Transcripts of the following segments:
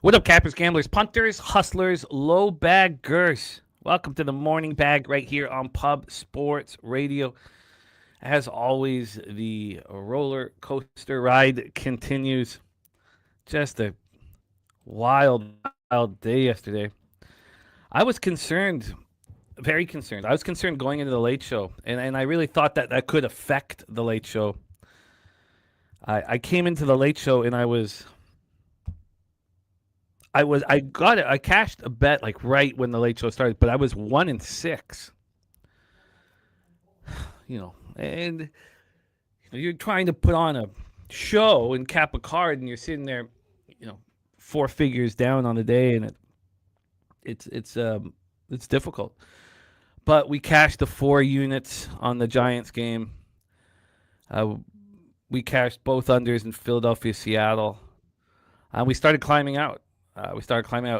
What up, cappers, gamblers, punters, hustlers, low baggers? Welcome to the morning bag right here on Pub Sports Radio. As always, the roller coaster ride continues. Just a wild day yesterday. I was concerned, very concerned. I was concerned going into the late show, and I really thought that could affect the late show. I came into the late show and I got it. I cashed a bet like right when the late show started, but I was 1-6. And you're trying to put on a show and cap a card, and you're sitting there, four figures down on the day, and it's difficult. But we cashed the 4 units on the Giants game. We cashed both unders in Philadelphia, Seattle, and we started climbing out.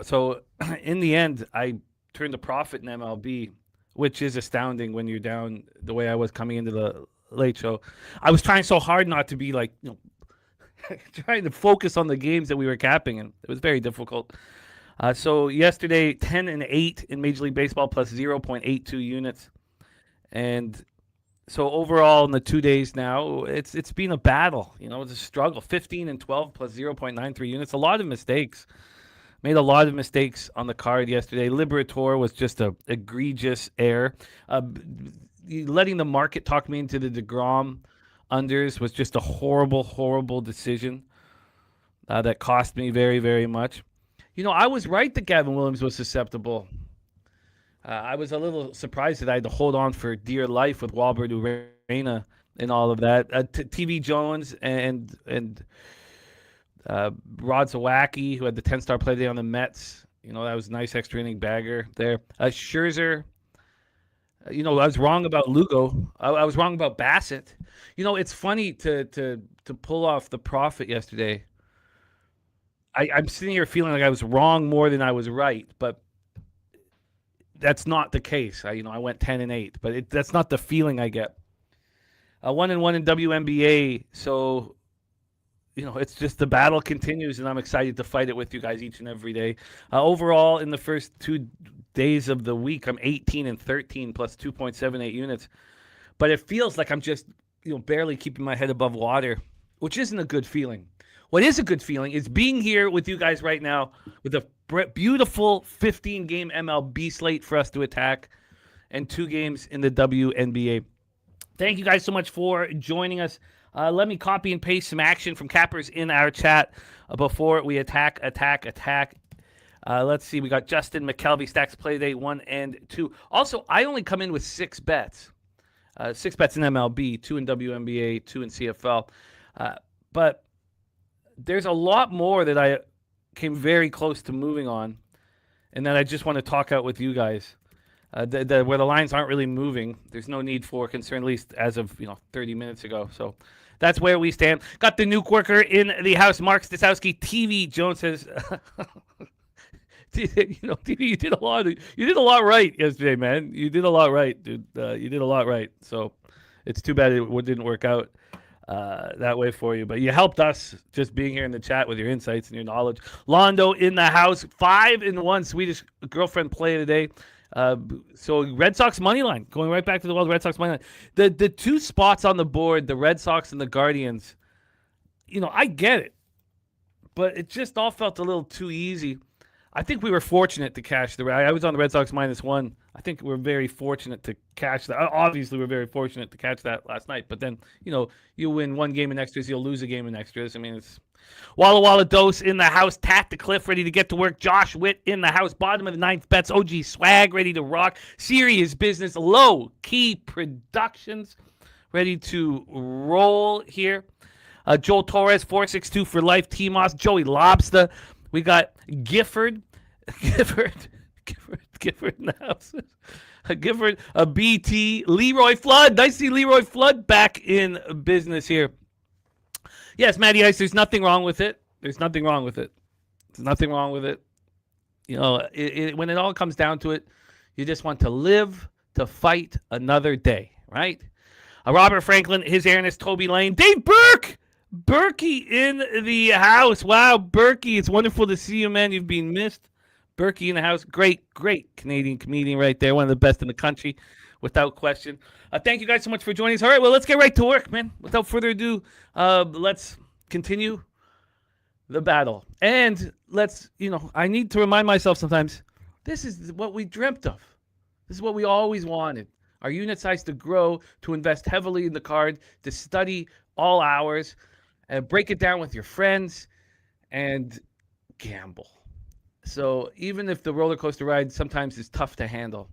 So in the end, I turned a profit in MLB, which is astounding when you're down the way I was coming into the late show. I was trying so hard not to be like, trying to focus on the games that we were capping, and it was very difficult. So yesterday, 10-8 in Major League Baseball plus 0.82 units. And so overall in the 2 days now, it's been a battle. It's a struggle. 15-12 plus 0.93 units. A lot of mistakes. Made a lot of mistakes on the card yesterday. Liberator was just a egregious error. Letting the market talk me into the DeGrom unders was just a horrible decision that cost me very, very much. I was right that Gavin Williams was susceptible. I was a little surprised that I had to hold on for dear life with Walbert Urena and all of that. TV Jones and Rod Zawacki, who had the 10-star play day on the Mets. That was a nice extra inning bagger there. Scherzer. I was wrong about Lugo. I was wrong about Bassett. It's funny to pull off the profit yesterday. I'm sitting here feeling like I was wrong more than I was right, but that's not the case. I went 10-8, but that's not the feeling I get. 1-1 in WNBA, so it's just the battle continues, and I'm excited to fight it with you guys each and every day. Overall, in the first 2 days of the week, I'm 18-13 plus 2.78 units, but it feels like I'm just barely keeping my head above water, which isn't a good feeling. What is a good feeling is being here with you guys right now with a beautiful 15-game MLB slate for us to attack and 2 games in the WNBA. Thank you guys so much for joining us. Let me copy and paste some action from cappers in our chat before we attack. Let's see. We got Justin McKelvey, Stacks Play Day 1 and 2. Also, I only come in with 6 bets. 6 bets in MLB, 2 in WNBA, 2 in CFL. But there's a lot more that I came very close to moving on, and that I just want to talk out with you guys. Where the lines aren't really moving, there's no need for concern, at least as of 30 minutes ago. So that's where we stand. Got the nuke worker in the house, Mark Stisowski. TV Jones says, TV, you did a lot right yesterday, man. You did a lot right, dude. You did a lot right. So it's too bad it didn't work out that way for you, but you helped us just being here in the chat with your insights and your knowledge. Londo in the house, 5-1 Swedish girlfriend play today. So Red Sox money line, going right back to the Wild Red Sox money line. The 2 spots on the board, the Red Sox and the Guardians. I get it, but it just all felt a little too easy. I think we were fortunate to cash I was on the Red Sox -1. I think we're very fortunate to catch that. Obviously, we're very fortunate to catch that last night. But then, you win 1 game in extras, you'll lose a game in extras. I mean, it's Walla Walla Dose in the house. Tat the Cliff ready to get to work. Josh Witt in the house. Bottom of the 9th bets. OG Swag ready to rock. Serious Business. Low Key Productions ready to roll here. Joel Torres 462 for life. T-Moss. Joey Lobster. We got Gifford in the house. Gifford, a BT, Leroy Flood. Nice to see Leroy Flood back in business here. Yes, Matty Ice, there's nothing wrong with it. There's nothing wrong with it. When it all comes down to it, you just want to live to fight another day, right? Robert Franklin, his Airness, Toby Lane, Dave Burke. Berkey in the house. Wow, Berkey, it's wonderful to see you, man. You've been missed. Berkey in the house. Great, great Canadian comedian right there. One of the best in the country, without question. Thank you guys so much for joining us. All right, well, let's get right to work, man. Without further ado, let's continue the battle. And let's, I need to remind myself sometimes, this is what we dreamt of. This is what we always wanted. Our unit size to grow, to invest heavily in the card, to study all hours, break it down with your friends, and gamble. So even if the roller coaster ride sometimes is tough to handle,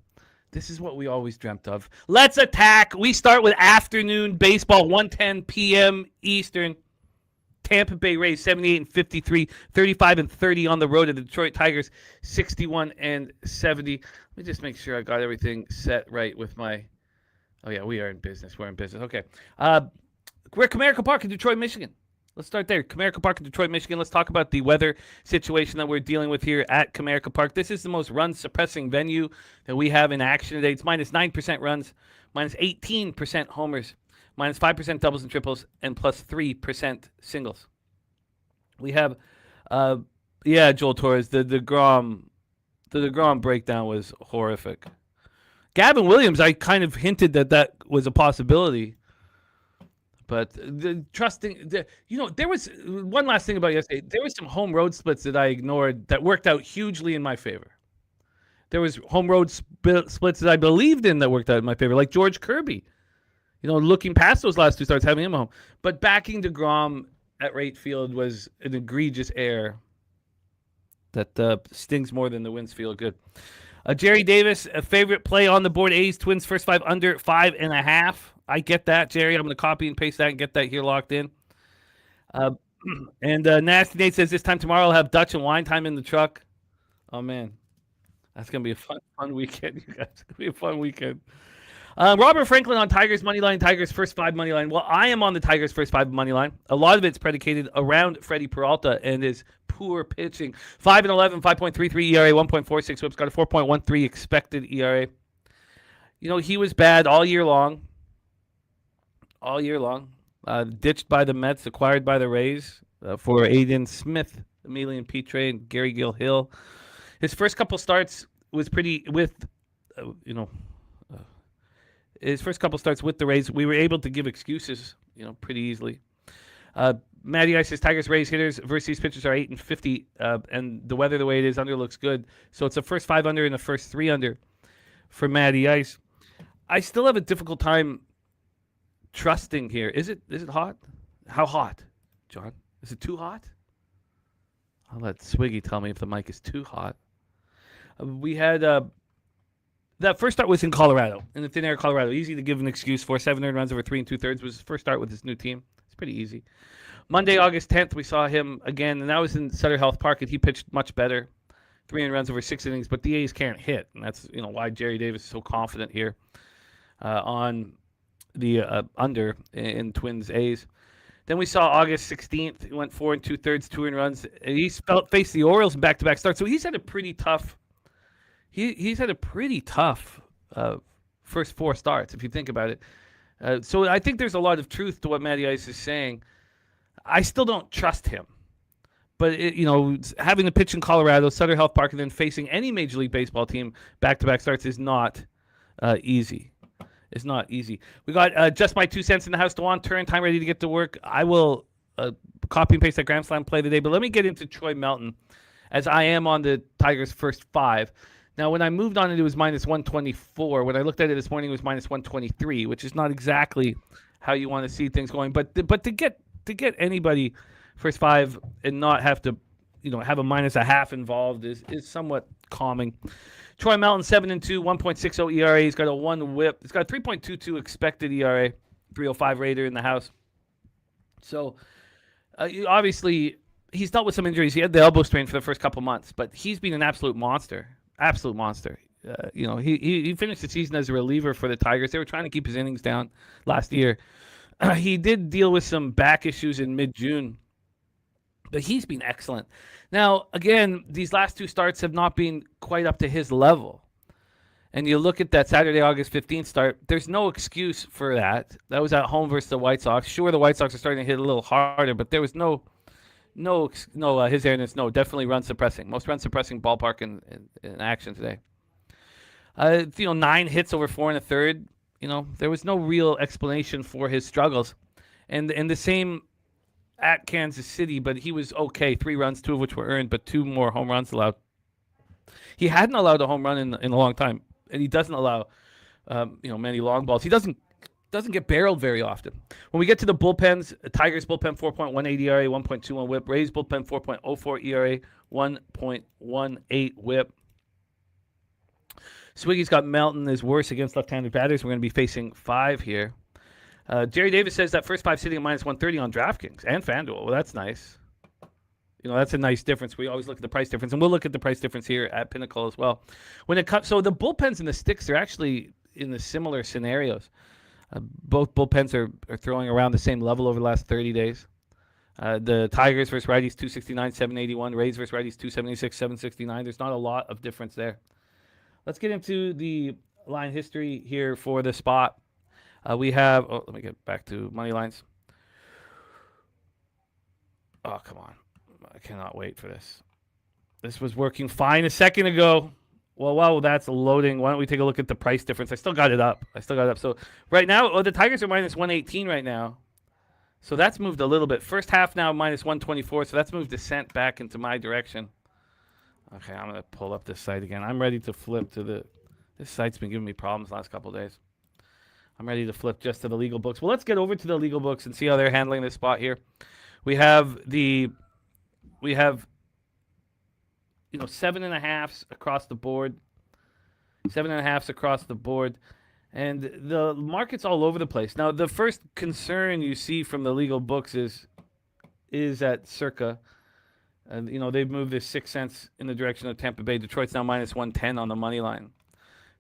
this is what we always dreamt of. Let's attack. We start with afternoon baseball, 1:10 p.m. Eastern. Tampa Bay Rays 78-53, 35-30 on the road to the Detroit Tigers 61-70. Let me just make sure I got everything set right with my. Oh yeah, we are in business. We're in business. Okay. We're at Comerica Park in Detroit, Michigan. Let's start there. Comerica Park in Detroit, Michigan. Let's talk about the weather situation that we're dealing with here at Comerica Park. This is the most run-suppressing venue that we have in action today. It's minus 9% runs, minus 18% homers, minus 5% doubles and triples, and plus 3% singles. We have, Joel Torres, the DeGrom breakdown was horrific. Gavin Williams, I kind of hinted that was a possibility. But there was one last thing about yesterday. There was some home road splits that I ignored that worked out hugely in my favor. There was home road splits that I believed in that worked out in my favor, like George Kirby. Looking past those last two starts, having him home. But backing DeGrom at right field was an egregious error that stings more than the wins feel good. Jerry Davis, a favorite play on the board. A's Twins first 5 under 5.5. I get that, Jerry. I'm going to copy and paste that and get that here locked in. And Nasty Nate says this time tomorrow I'll have Dutch and wine time in the truck. Oh, man. That's going to be a fun weekend, you guys. It's going to be a fun weekend. Robert Franklin on Tigers money line, Tigers first 5 money line. Well, I am on the Tigers first 5 money line. A lot of it's predicated around Freddie Peralta and his poor pitching. 5-11, 5.33 ERA, 1.46 whips, got a 4.13 expected ERA. He was bad all year long. Ditched by the Mets, acquired by the Rays for Aiden Smith, Emilian Petre, and Gary Gill-Hill. His first couple starts was pretty his first couple starts with the Rays. We were able to give excuses, pretty easily. Matty Ice says Tigers Rays hitters versus these pitchers are 8-50, and the weather the way it is under looks good. So it's a first 5 under and a first 3 under for Matty Ice. I still have a difficult time trusting here. Is it hot? How hot, John? Is it too hot? I'll let Swiggy tell me if the mic is too hot. We had that first start was in Colorado, in the thin air Colorado. Easy to give an excuse for. 7 earned runs over 3 2/3 was his first start with his new team. It's pretty easy. Monday, August 10th, we saw him again, and that was in Sutter Health Park, and he pitched much better. 3 earned runs over 6 innings, but the A's can't hit, and that's why Jerry Davis is so confident here on the under in Twins A's. Then we saw August 16th. He went 4 2/3, 2 earned runs. He's faced the Orioles in back-to-back starts, so he's had a pretty tough. He's had a pretty tough first 4 starts, if you think about it. So I think there's a lot of truth to what Matty Ice is saying. I still don't trust him. But, having to pitch in Colorado, Sutter Health Park, and then facing any Major League Baseball team back-to-back starts is not easy. It's not easy. We got just my 2 cents in the house. DeJuan Turn, time ready to get to work. I will copy and paste that Grand Slam play today. But let me get into Troy Melton, as I am on the Tigers' first 5. Now, when I moved on, it was minus 124. When I looked at it this morning, it was minus 123, which is not exactly how you want to see things going. But to get anybody first 5 and not have to, have a minus a half involved is somewhat calming. Troy Melton, 7-2, 1.60 ERA. He's got a 1 whip. He's got a 3.22 expected ERA, 305 Raider in the house. So, obviously, he's dealt with some injuries. He had the elbow strain for the first couple months, but he's been an absolute monster. Absolute monster. He finished the season as a reliever for the Tigers. They were trying to keep his innings down last year. He did deal with some back issues in mid-June, but he's been excellent. Now, again, these last 2 starts have not been quite up to his level. and you look at that Saturday, August 15th start, there's no excuse for that. That was at home versus the White Sox. Sure, the White Sox are starting to hit a little harder, but there was no his airness, no, definitely run suppressing. Most run suppressing ballpark in action today. 9 hits over 4 1/3. There was no real explanation for his struggles. And the same at Kansas City, but he was okay. 3 runs, 2 of which were earned, but 2 more home runs allowed. He hadn't allowed a home run in a long time, and he doesn't allow many long balls. He doesn't get barreled very often. When we get to the bullpens, Tigers bullpen 4.18 ERA, 1.21 WHIP. Rays bullpen 4.04 ERA, 1.18 WHIP. Swiggy's got Melton is worse against left-handed batters. We're going to be facing 5 here. Jerry Davis says that first 5 sitting at minus 130 on DraftKings and FanDuel. Well, that's nice. That's a nice difference. We always look at the price difference, and we'll look at the price difference here at Pinnacle as well. So the bullpens and the sticks are actually in the similar scenarios. Both bullpens are throwing around the same level over the last 30 days. The Tigers versus righties 269, 781. Rays versus righties 276, 769. There's not a lot of difference there. Let's get into the line history here for the spot. We have. Let me get back to money lines. Oh, come on. I cannot wait for this. This was working fine a second ago. Well, while that's loading, why don't we take a look at the price difference? I still got it up. So right now, the Tigers are minus 118 right now. So that's moved a little bit. First half now minus 124. So that's moved the cent back into my direction. Okay, I'm going to pull up this site again. I'm ready to flip to this site's been giving me problems the last couple of days. I'm ready to flip just to the legal books. Well, let's get over to the legal books and see how they're handling this spot here. We have 7.5s across the board. 7.5s across the board. And the market's all over the place. Now, the first concern you see from the legal books is at Circa. And, they've moved this 6 cents in the direction of Tampa Bay. Detroit's now minus 110 on the money line.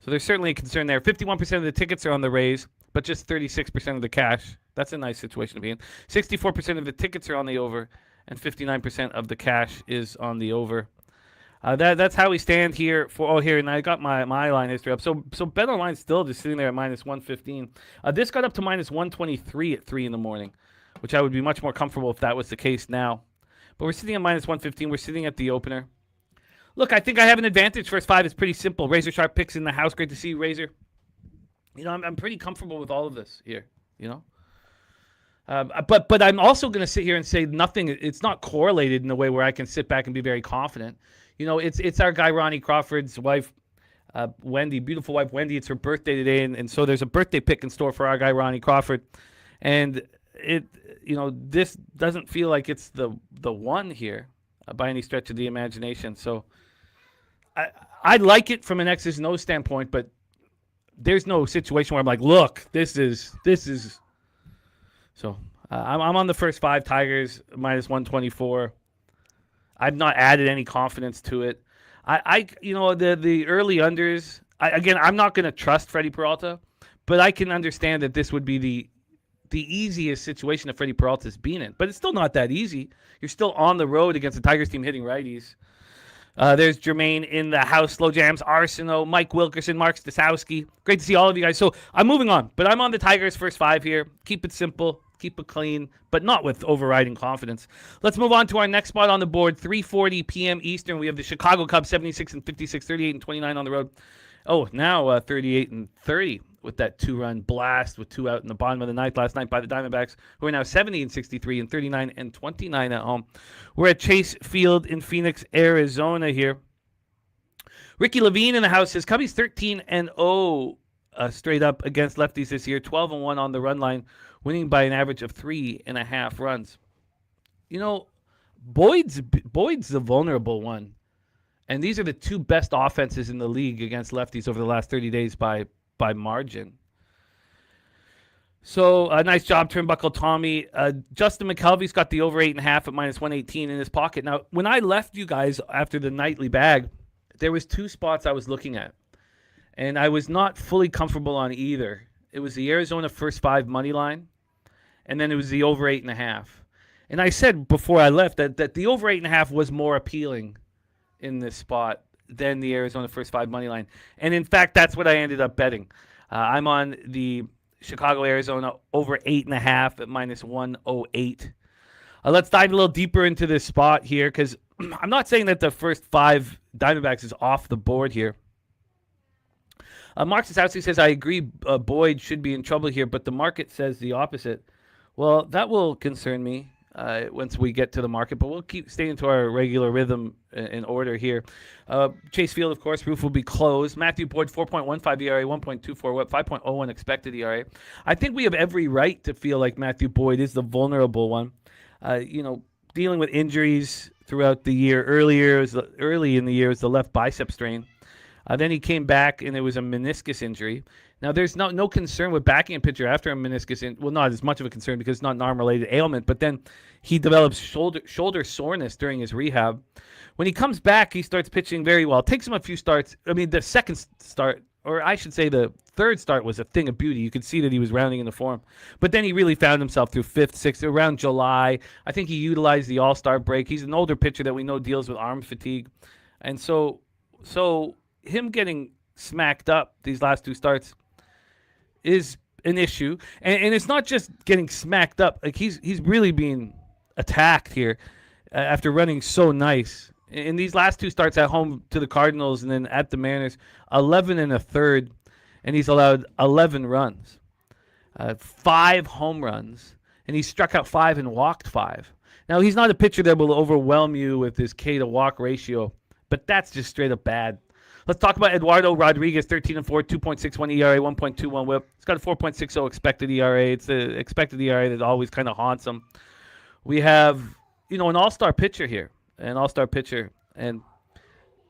So there's certainly a concern there. 51% of the tickets are on the Rays, but just 36% of the cash. That's a nice situation to be in. 64% of the tickets are on the over, and 59% of the cash is on the over. That's how we stand here here, and I got my line history up. So Bet Online's still just sitting there at minus 115. This got up to minus 123 at 3 in the morning, which I would be much more comfortable if that was the case now. But we're sitting at minus 115. We're sitting at the opener. Look, I think I have an advantage. First 5 is pretty simple. Razor sharp picks in the house. Great to see you, Razor. I'm pretty comfortable with all of this here. But I'm also going to sit here and say nothing. It's not correlated in a way where I can sit back and be very confident. It's our guy Ronnie Crawford's wife, Wendy, beautiful wife Wendy. It's her birthday today, and so there's a birthday pick in store for our guy Ronnie Crawford, and this doesn't feel like it's the one here by any stretch of the imagination. So I like it from an X's and O's standpoint, but there's no situation where I'm like, look, this is. So I'm on the first 5 Tigers minus 124. I've not added any confidence to it. The early unders. I'm not going to trust Freddie Peralta, but I can understand that this would be the easiest situation that Freddie Peralta's been in. But it's still not that easy. You're still on the road against the Tigers team hitting righties. There's Jermaine in the house, Slow Jams, Arsenault, Mike Wilkerson, Mark Stasowski. Great to see all of you guys. So I'm moving on, but I'm on the Tigers first 5 here. Keep it simple, keep it clean, but not with overriding confidence. Let's move on to our next spot on the board, 3:40 p.m. Eastern. We have the Chicago Cubs, 76 and 56, 38 and 29 on the road. Oh, now 38 and 30 with that 2-run blast with 2 out in the bottom of the ninth last night by the Diamondbacks, who are now 70 and 63 and 39 and 29 at home. We're at Chase Field in Phoenix, Arizona here. Ricky Levine in the house says Cubbies 13 and 0 straight up against lefties this year, 12 and 1 on the run line, winning by an average of 3.5 runs. Boyd's the vulnerable one. And these are the 2 best offenses in the league against lefties over the last 30 days by margin. So, nice job, Turnbuckle Tommy. Justin McKelvey's got the over 8.5 at minus 118 in his pocket. Now, when I left you guys after the nightly bag, there was 2 spots I was looking at. And I was not fully comfortable on either. It was the Arizona first 5 money line, and then it was the over 8.5. And I said before I left that the over 8.5 was more appealing in this spot than the Arizona first 5 money line. And in fact, that's what I ended up betting. I'm on the Chicago, Arizona over 8.5 at minus 108. Let's dive a little deeper into this spot here, because I'm not saying that the first 5 Diamondbacks is off the board here. Mark Sasowski says, I agree Boyd should be in trouble here, but the market says the opposite. Well, that will concern me once we get to the market, but we'll keep staying to our regular rhythm in order here. Chase Field, of course, roof will be closed. Matthew Boyd, 4.15 ERA, 1.24 WHIP, 5.01 expected ERA. I think we have every right to feel like Matthew Boyd is the vulnerable one. Dealing with injuries throughout the year. Early in the year was the left bicep strain. Then he came back, and it was a meniscus injury. Now, there's no concern with backing a pitcher after a meniscus. Well, not as much of a concern because it's not an arm-related ailment. But then he develops shoulder soreness during his rehab. When he comes back, he starts pitching very well. It takes him a few starts. I mean, the second start, or I should say the third start, was a thing of beauty. You could see that he was rounding into form. But then he really found himself through 5th, 6th, around July. I think he utilized the All-Star break. He's an older pitcher that we know deals with arm fatigue. And so him getting smacked up these last 2 starts is an issue. And it's not just getting smacked up. Like he's really being attacked here after running so nice. In these last 2 starts at home to the Cardinals and then at the Mariners, 11 1/3, and he's allowed 11 runs, 5 home runs, and he struck out 5 and walked 5. Now, he's not a pitcher that will overwhelm you with his K to walk ratio, but that's just straight up bad. Let's talk about Eduardo Rodriguez, 13-4, 2.61 ERA, 1.21 WHIP. He's got a 4.60 expected ERA. It's the expected ERA that always kind of haunts him. We have, an all-star pitcher here, and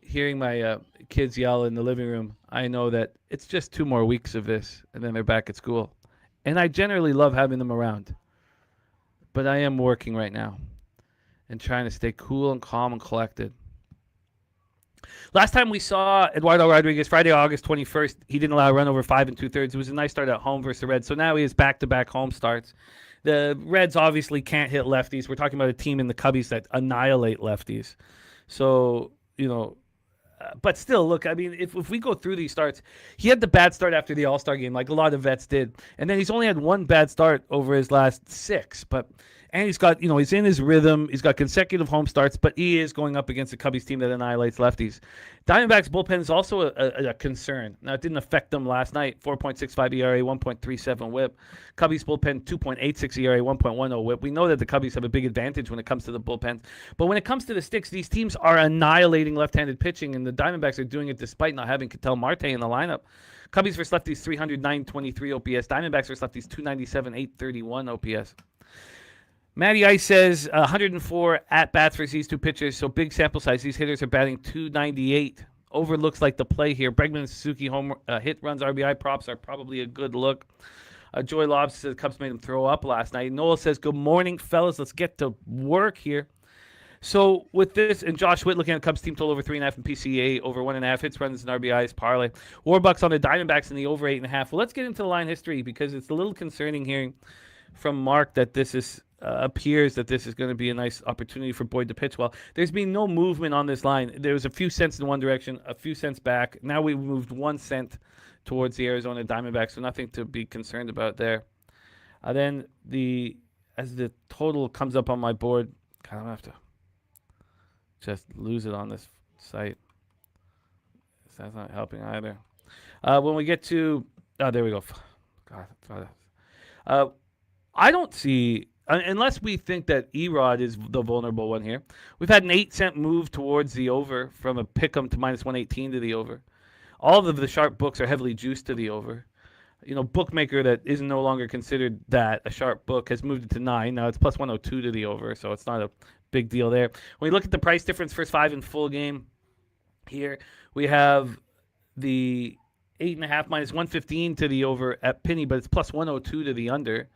hearing my kids yell in the living room, I know that it's just 2 more weeks of this, and then they're back at school. And I generally love having them around, but I am working right now and trying to stay cool and calm and collected. Last time we saw Eduardo Rodriguez, Friday, August 21st, he didn't allow a run over 5 2/3. It was a nice start at home versus the Reds. So now he has back-to-back home starts. The Reds obviously can't hit lefties. We're talking about a team in the Cubbies that annihilate lefties. So, but still, look, I mean, if we go through these starts, he had the bad start after the All-Star game, like a lot of vets did. And then he's only had 1 bad start over his last 6. And he's got, he's in his rhythm. He's got consecutive home starts, but he is going up against a Cubbies team that annihilates lefties. Diamondbacks bullpen is also a concern. Now, it didn't affect them last night. 4.65 ERA, 1.37 WHIP. Cubbies bullpen, 2.86 ERA, 1.10 WHIP. We know that the Cubbies have a big advantage when it comes to the bullpens. But when it comes to the sticks, these teams are annihilating left-handed pitching, and the Diamondbacks are doing it despite not having Ketel Marte in the lineup. Cubbies versus lefties, 300, 923 OPS. Diamondbacks versus lefties, 297, 831 OPS. Matty Ice says 104 at-bats versus these 2 pitchers, so big sample size. These hitters are batting 298. Over looks like the play here. Bregman and Suzuki home hit runs, RBI props are probably a good look. Joy Lobs says the Cubs made him throw up last night. Noel says, good morning, fellas. Let's get to work here. So with this, and Josh Witt looking at the Cubs team total over 3.5 and PCA over 1.5 hits, runs, and RBIs parlay. Warbucks on the Diamondbacks in the over 8.5. Well, let's get into the line history because it's a little concerning hearing from Mark that this is appears that this is going to be a nice opportunity for Boyd to pitch well. There's been no movement on this line. There was a few cents in one direction, a few cents back. Now we've moved 1 cent towards the Arizona Diamondbacks, so nothing to be concerned about there. Then as the total comes up on my board, God, I'm going to have to just lose it on this site. That's not helping either. When we get to, there we go. God, I don't see, unless we think that Erod is the vulnerable one here. We've had an 8-cent move towards the over from a pick'em to minus 118 to the over. All of the sharp books are heavily juiced to the over. Bookmaker that is no longer considered that a sharp book has moved it to 9. Now it's plus 102 to the over, so it's not a big deal there. When we look at the price difference, first 5 in full game here, we have the 8.5 minus 115 to the over at Penny, but it's plus 102 to the under.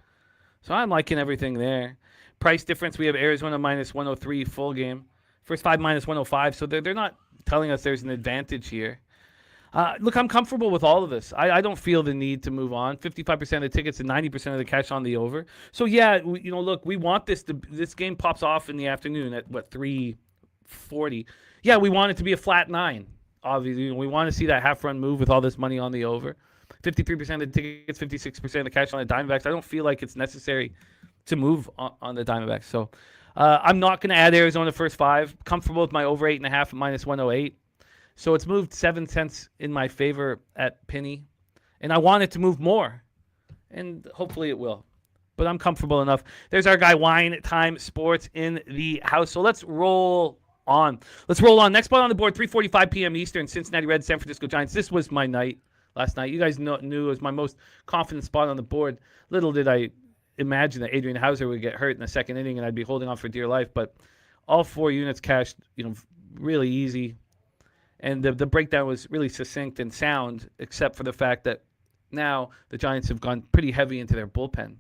So I'm liking everything there. Price difference, we have Arizona minus 103 full game. First 5 minus 105, so they're not telling us there's an advantage here. Look, I'm comfortable with all of this. I don't feel the need to move on. 55% of the tickets and 90% of the cash on the over. So, yeah, look, we want this game pops off in the afternoon at, 3:40. Yeah, we want it to be a flat 9. Obviously, we want to see that half-run move with all this money on the over. 53% of the tickets, 56% of the cash on the Diamondbacks. I don't feel like it's necessary to move on the Diamondbacks. So I'm not going to add Arizona first 5. Comfortable with my over 8.5 at minus 108. So it's moved 7 cents in my favor at penny. And I want it to move more. And hopefully it will. But I'm comfortable enough. There's our guy, Wine Time Sports in the house. So let's roll on. Next spot on the board, 3:45 p.m. Eastern, Cincinnati Reds, San Francisco Giants. This was my night last night. You guys knew it was my most confident spot on the board. Little did I imagine that Adrian Hauser would get hurt in the second inning and I'd be holding on for dear life. But all 4 units cashed, really easy. And the breakdown was really succinct and sound, except for the fact that now the Giants have gone pretty heavy into their bullpen.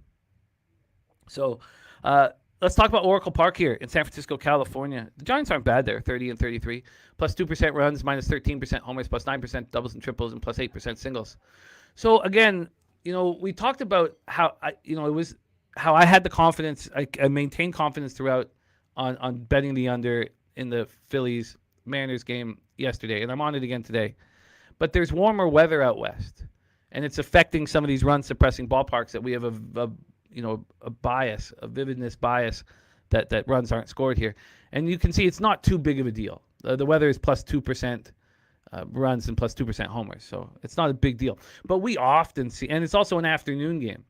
So let's talk about Oracle Park here in San Francisco, California. The Giants aren't bad there, 30 and 33. Plus 2% runs, minus 13% homers, plus 9% doubles and triples, and plus 8% singles. So again, we talked about how I had the confidence. I maintained confidence throughout on betting the under in the Phillies Mariners game yesterday, and I'm on it again today. But there's warmer weather out west, and it's affecting some of these run-suppressing ballparks that we have a bias, a vividness bias that runs aren't scored here. And you can see it's not too big of a deal. The weather is plus 2% runs and plus 2% homers, so it's not a big deal. But we often see, and it's also an afternoon game.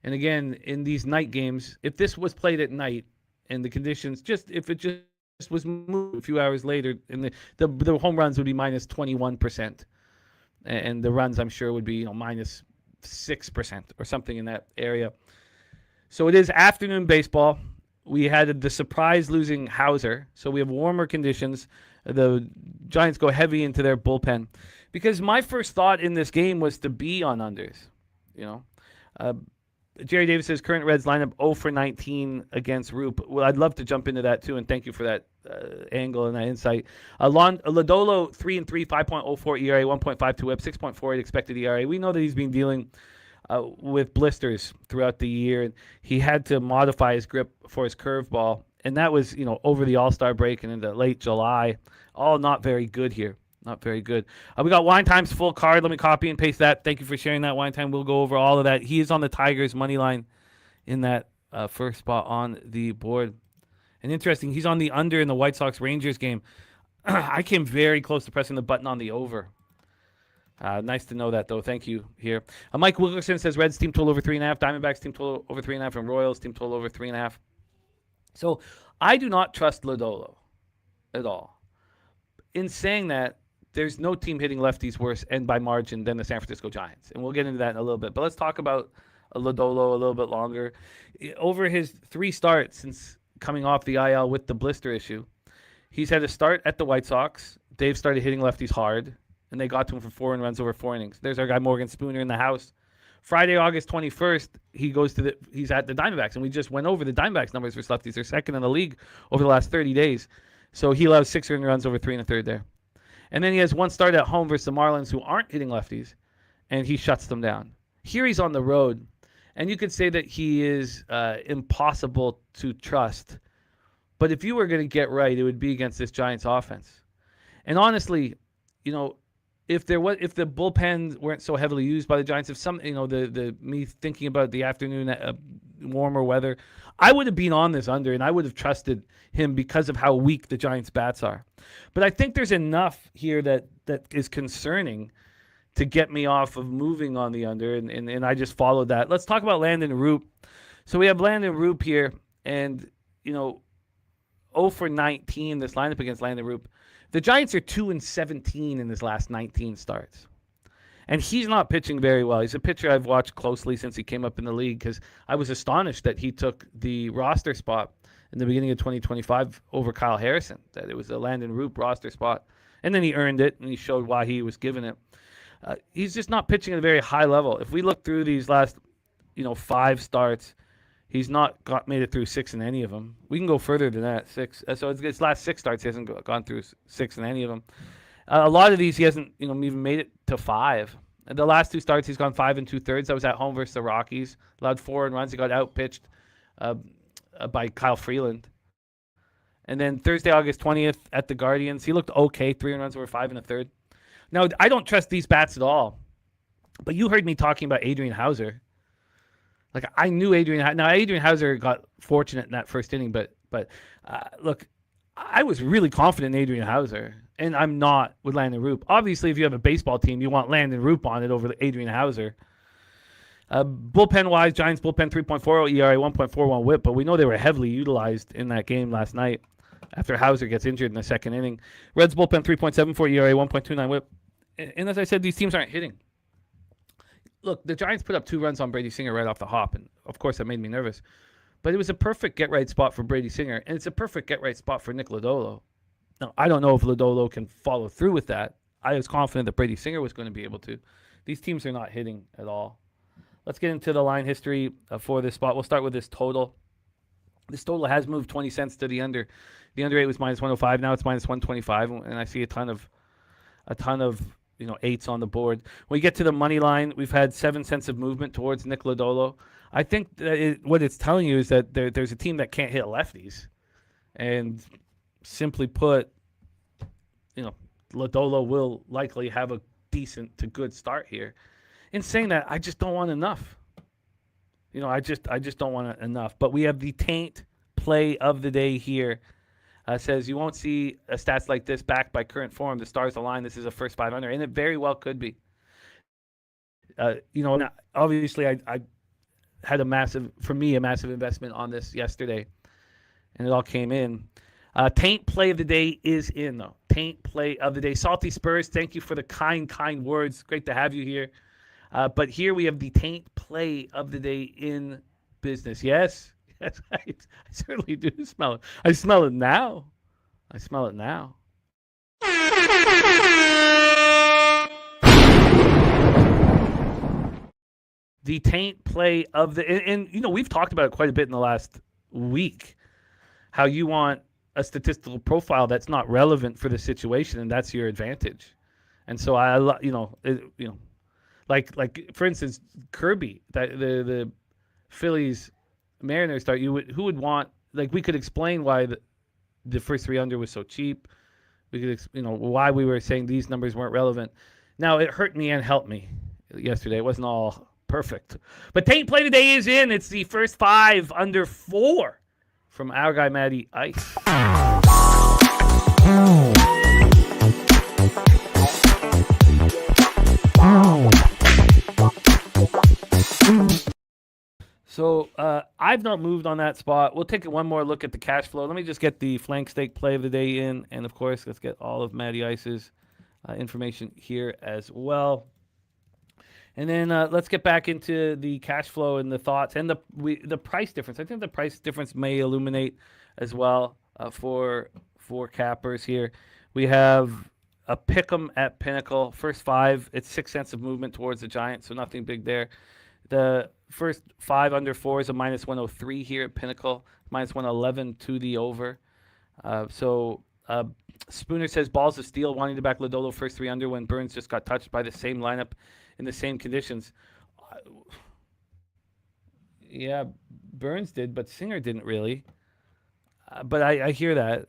And again, in these night games, if this was played at night and the conditions, if it just was moved a few hours later, and the home runs would be minus 21%, and the runs I'm sure would be minus 6% or something in that area. So it is afternoon baseball. We had the surprise losing Hauser, so we have warmer conditions. The Giants go heavy into their bullpen, because my first thought in this game was to be on unders. Jerry Davis says current Reds lineup 0 for 19 against Roop. Well, I'd love to jump into that too, and thank you for that angle and that insight. Lodolo 3-3, 5.04 ERA, 1.52 WHIP, 6.48 expected ERA. We know that he's been dealing with blisters throughout the year, and he had to modify his grip for his curveball, and that was over the All-Star break and into late July. All not very good here. Not very good. We got Wine Time's full card. Let me copy and paste that. Thank you for sharing that, Wine Time. We'll go over all of that. He is on the Tigers money line in that first spot on the board. And interesting, he's on the under in the White Sox-Rangers game. I came very close to pressing the button on the over. Nice to know that, though. Thank you here. Mike Wilkerson says Reds team total over 3.5. Diamondbacks team total over 3.5. And Royals team total over 3.5. So I do not trust Lodolo at all. In saying that, there's no team hitting lefties worse and by margin than the San Francisco Giants. And we'll get into that in a little bit. But let's talk about Lodolo a little bit longer. Over his 3 starts since coming off the IL with the blister issue, he's had a start at the White Sox. Dave started hitting lefties hard, and they got to him for 4 runs over 4 innings. There's our guy Morgan Spooner in the house. Friday, August 21st, he's at the Diamondbacks, and we just went over the Diamondbacks numbers for lefties. They're second in the league over the last 30 days. So he allows 6 earned runs over 3 1/3 there. And then he has 1 start at home versus the Marlins, who aren't hitting lefties, and he shuts them down. Here he's on the road, and you could say that he is impossible to trust. But if you were going to get right, it would be against this Giants offense. And honestly, if the bullpens weren't so heavily used by the Giants, if me thinking about the afternoon warmer weather, I would have been on this under, and I would have trusted him because of how weak the Giants' bats are. But I think there's enough here that is concerning to get me off of moving on the under, and I just followed that. Let's talk about Landon Roop. So we have Landon Roop here, and 0 for 19 this lineup against Landon Roop. The Giants are 2-17 in his last 19 starts. And he's not pitching very well. He's a pitcher I've watched closely since he came up in the league, because I was astonished that he took the roster spot in the beginning of 2025 over Kyle Harrison, that it was a Landon Roop roster spot. And then he earned it, and he showed why he was given it. He's just not pitching at a very high level. If we look through these last 5 starts, he's not made it through 6 in any of them. We can go further than that, 6. So it's last 6 starts, he hasn't gone through 6 in any of them. A lot of these he hasn't even made it to 5. And the last 2 starts he's gone 5 2/3. That was at home versus the Rockies. Allowed 4 earned runs. He got outpitched by Kyle Freeland. And then Thursday, August 20th at the Guardians, he looked okay, 3 earned runs over 5 1/3. Now, I don't trust these bats at all, but you heard me talking about Adrian Hauser. Like, I knew Adrian. Now, Adrian Hauser got fortunate in that first inning, but look, I was really confident in Adrian Hauser, and I'm not with Landon Roop. Obviously, if you have a baseball team, you want Landon Roop on it over Adrian Hauser. Bullpen-wise, Giants bullpen 3.40 ERA, 1.41 WHIP, but we know they were heavily utilized in that game last night after Hauser gets injured in the second inning. Reds bullpen 3.74 ERA, 1.29 WHIP. And as I said, these teams aren't hitting. Look, the Giants put up 2 runs on Brady Singer right off the hop, and of course that made me nervous. But it was a perfect get-right spot for Brady Singer, and it's a perfect get-right spot for Nick Lodolo. Now, I don't know if Lodolo can follow through with that. I was confident that Brady Singer was going to be able to. These teams are not hitting at all. Let's get into the line history for this spot. We'll start with this total. This total has moved 20 cents to the under. The under 8 was minus 105. Now it's minus 125, and I see a ton of eights on the board. When we get to the money line, we've had 7 cents of movement towards Nick Lodolo. I think that what it's telling you is that there's a team that can't hit lefties, and simply put, Lodolo will likely have a decent to good start here. In saying that, I just don't want enough. I just don't want enough. But we have the taint play of the day here. Says you won't see stats like this backed by current form. The stars align. This is a first 500, and it very well could be. Obviously, I had a massive investment on this yesterday, and it all came in. Taint play of the day is in, though. Taint play of the day. Salty Spurs, thank you for the kind words. Great to have you here. But here we have the taint play of the day in business. Yes, I certainly do smell it. I smell it now. The taint play of the and we've talked about it quite a bit in the last week. How you want a statistical profile that's not relevant for the situation, and that's your advantage. And so like for instance, Kirby, that the Phillies Mariners start. Who would want? Like, we could explain why the first 3 under was so cheap. We could why we were saying these numbers weren't relevant. Now it hurt me and helped me yesterday. It wasn't all perfect, but taint play today is in. It's the first 5 under 4 from our guy Matty Ice. So I've not moved on that spot. We'll take one more look at the cash flow. Let me just get the flank steak play of the day in. And, of course, let's get all of Matty Ice's information here as well. And then let's get back into the cash flow and the thoughts and the price difference. I think the price difference may illuminate as well for cappers here. We have a pick'em at Pinnacle. First 5, it's 6 cents of movement towards the Giants, so nothing big there. The first 5 under 4 is a minus 103 here at Pinnacle, minus 111 to the over. Spooner says balls of steel, wanting to back Lodolo first 3 under when Burns just got touched by the same lineup in the same conditions. Yeah, Burns did, but Singer didn't really. But I hear that,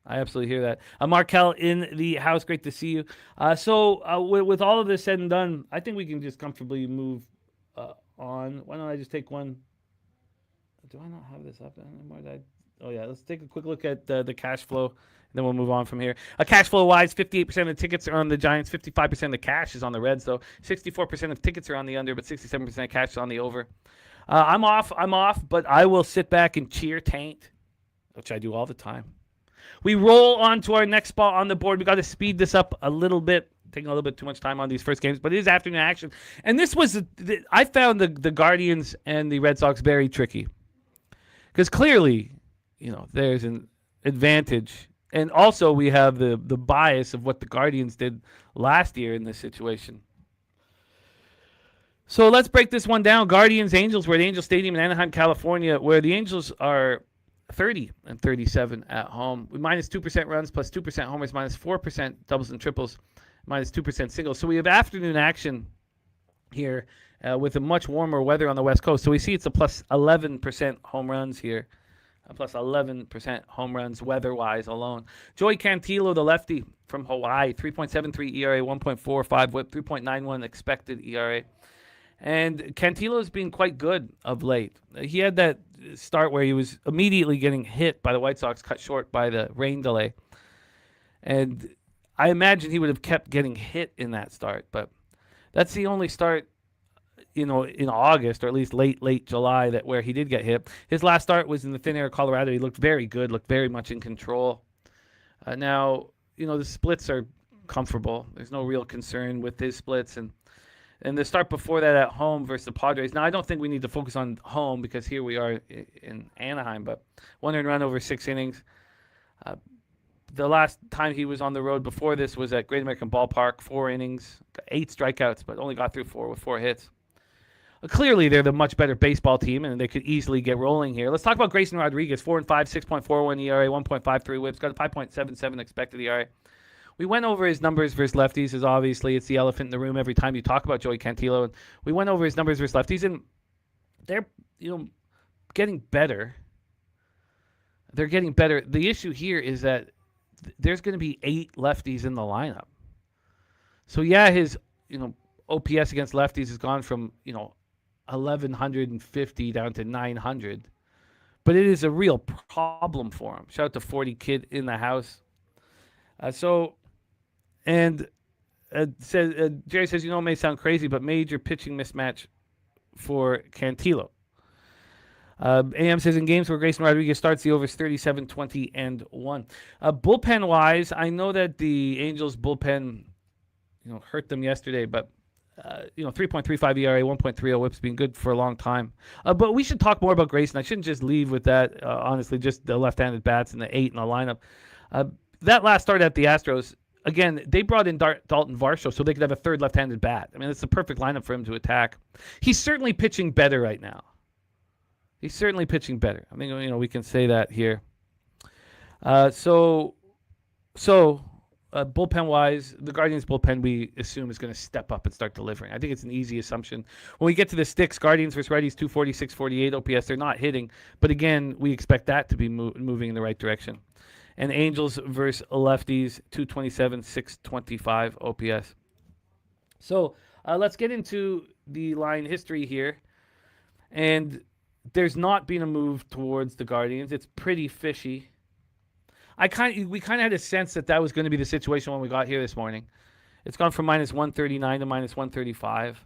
I absolutely hear that. Markel in the house, great to see you. With all of this said and done, I think we can just comfortably move on. Why don't I just take one? Do I not have this up anymore? Oh, yeah. Let's take a quick look at the cash flow, and then we'll move on from here. Cash flow-wise, 58% of the tickets are on the Giants. 55% of the cash is on the Reds, though. 64% of tickets are on the under, but 67% of cash is on the over. I'm off, but I will sit back and cheer taint, which I do all the time. We roll on to our next spot on the board. We got to speed this up a little bit. Taking a little bit too much time on these first games, but it is afternoon action. And this was, I found the Guardians and the Red Sox very tricky. Because clearly, there's an advantage. And also we have the bias of what the Guardians did last year in this situation. So let's break this one down. Guardians-Angels, we're at Angel Stadium in Anaheim, California, where the Angels are 30-37 at home. With minus 2% runs, plus 2% homers, minus 4% doubles and triples, minus 2% singles. So we have afternoon action here with a much warmer weather on the West Coast. So we see it's a plus 11% home runs here. Plus 11% home runs weather-wise alone. Joey Cantillo, the lefty, from Hawaii. 3.73 ERA, 1.45 WHIP, 3.91 expected ERA. And Cantillo's been quite good of late. He had that start where he was immediately getting hit by the White Sox, cut short by the rain delay. And I imagine he would have kept getting hit in that start, but that's the only start, in August, or at least late July, that where he did get hit. His last start was in the thin air of Colorado. He looked very good, looked very much in control. Now, the splits are comfortable. There's no real concern with his splits. And the start before that at home versus the Padres. Now, I don't think we need to focus on home because here we are in Anaheim, but 1 earned run over 6 innings. The last time he was on the road before this was at Great American Ballpark, 4 innings, 8 strikeouts, but only got through 4 with 4 hits. Clearly, they're the much better baseball team, and they could easily get rolling here. Let's talk about Grayson Rodriguez, 4-5, 6.41 ERA, 1.53 WHIPs, got a 5.77 expected ERA. We went over his numbers versus lefties, as obviously it's the elephant in the room every time you talk about Joey Cantillo. And we went over his numbers versus lefties, and they're getting better. They're getting better. The issue here is that there's going to be 8 lefties in the lineup. So yeah, his OPS against lefties has gone from 1,150 down to 900, but it is a real problem for him. Shout out to 40 Kid in the house. Jerry says, it may sound crazy, but major pitching mismatch for Cantillo. AM says, in games where Grayson Rodriguez starts, the over is 37, 20, and 1. Bullpen-wise, I know that the Angels' bullpen, hurt them yesterday, but 3.35 ERA, 1.30 WHIP's been good for a long time. But we should talk more about Grayson. I shouldn't just leave with that, honestly, just the left-handed bats and the 8 in the lineup. That last start at the Astros, again, they brought in Dalton Varsho so they could have a third left-handed bat. I mean, it's the perfect lineup for him to attack. He's certainly pitching better right now. He's certainly pitching better. I mean, we can say that here. Bullpen-wise, the Guardians' bullpen, we assume, is going to step up and start delivering. I think it's an easy assumption. When we get to the sticks, Guardians versus righties, 240, 648 OPS. They're not hitting, but again, we expect that to be moving in the right direction. And Angels versus lefties, 227, 625 OPS. So let's get into the line history here. And there's not been a move towards the Guardians. It's pretty fishy. We kind of had a sense that was going to be the situation when we got here this morning. It's gone from minus 139 to minus 135.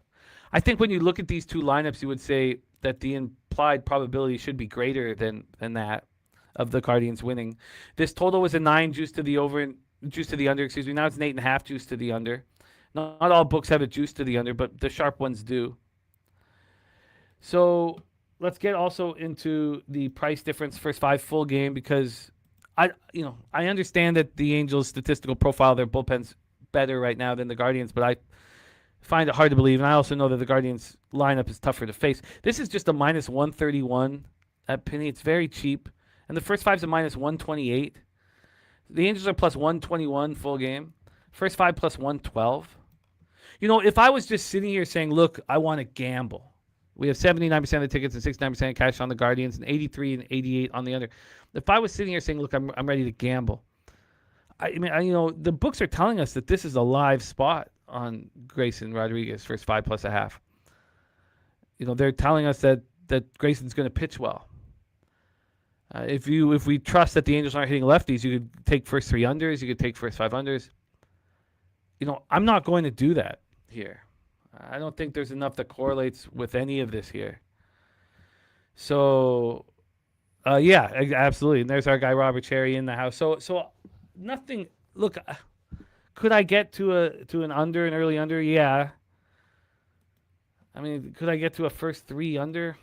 I think when you look at these two lineups, you would say that the implied probability should be greater than that of the Guardians winning. This total was a 9 juice to the over, juice to the under. Excuse me. Now it's an 8.5 juice to the under. Not all books have a juice to the under, but the sharp ones do. So let's get also into the price difference first 5 full game, because I understand that the Angels' statistical profile, their bullpen's better right now than the Guardians, but I find it hard to believe. And I also know that the Guardians' lineup is tougher to face. This is just a minus 131 at Penny. It's very cheap. And the first 5's a minus 128. The Angels are plus 121 full game. First 5 plus 112. If I was just sitting here saying, look, I want to gamble. We have 79% of the tickets and 69% of cash on the Guardians and 83 and 88 on the under. If I was sitting here saying, look, I'm ready to gamble. The books are telling us that this is a live spot on Grayson Rodriguez first 5 plus a half. They're telling us that Grayson's going to pitch well. If we trust that the Angels aren't hitting lefties, you could take first 3 unders, you could take first 5 unders. I'm not going to do that here. I don't think there's enough that correlates with any of this here. So, yeah, absolutely. And there's our guy Robert Cherry in the house. So nothing. Look, could I get to an under, an early under? Yeah. I mean, could I get to a first 3 under?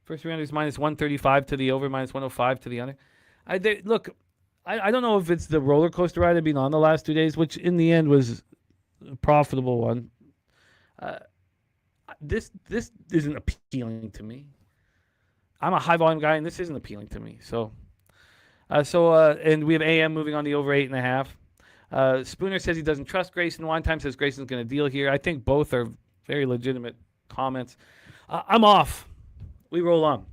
First 3 unders minus 135 to the over, minus 105 to the under. I don't know if it's the roller coaster ride I've been on the last 2 days, which in the end was a profitable one. This isn't appealing to me. I'm a high volume guy, and this isn't appealing to me. And we have AM moving on the over 8.5. Spooner says he doesn't trust Grayson. Time says Grayson's going to deal here. I think both are very legitimate comments. I'm off. We roll on.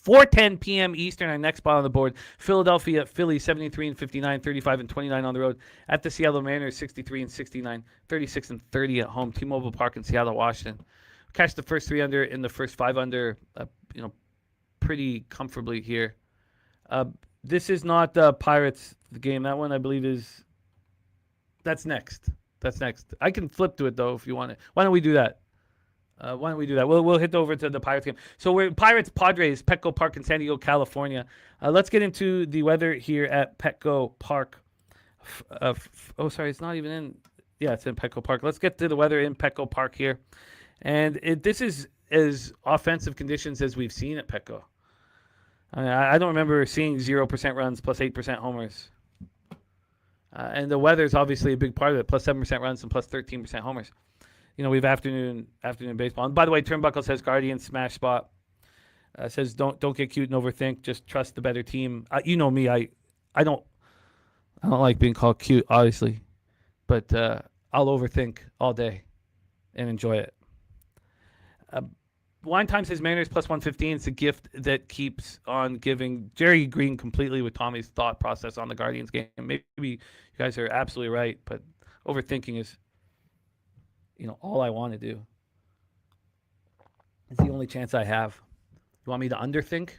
4:10 p.m. Eastern, our next spot on the board. Philadelphia Phillies 73 and 59, 35 and 29 on the road. At the Seattle Mariners 63 and 69, 36 and 30 at home. T-Mobile Park in Seattle, Washington. Catch the first 3 under in the first 5 under, pretty comfortably here. This is not the Pirates game. That one I believe that's next. That's next. I can flip to it though if you want it. Why don't we do that? We'll hit over to the Pirates game. So we're Pirates Padres, Petco Park in San Diego, California. Let's get into the weather here at Petco Park. It's not even in. Yeah, it's in Petco Park. Let's get to the weather in Petco Park here, and this is as offensive conditions as we've seen at Petco. I don't remember seeing 0% runs plus 8% homers. And the weather is obviously a big part of it, plus 7% runs and plus 13% homers. We have afternoon baseball. And by the way, Turnbuckle says Guardian smash spot. Says don't get cute and overthink. Just trust the better team. You know me. I don't like being called cute, obviously, but I'll overthink all day and enjoy it. Wine Time says Mariners plus 115. It's a gift that keeps on giving. Jerry Green completely with Tommy's thought process on the Guardians game. Maybe you guys are absolutely right, but overthinking is, all I want to do. It's the only chance I have. You want me to underthink?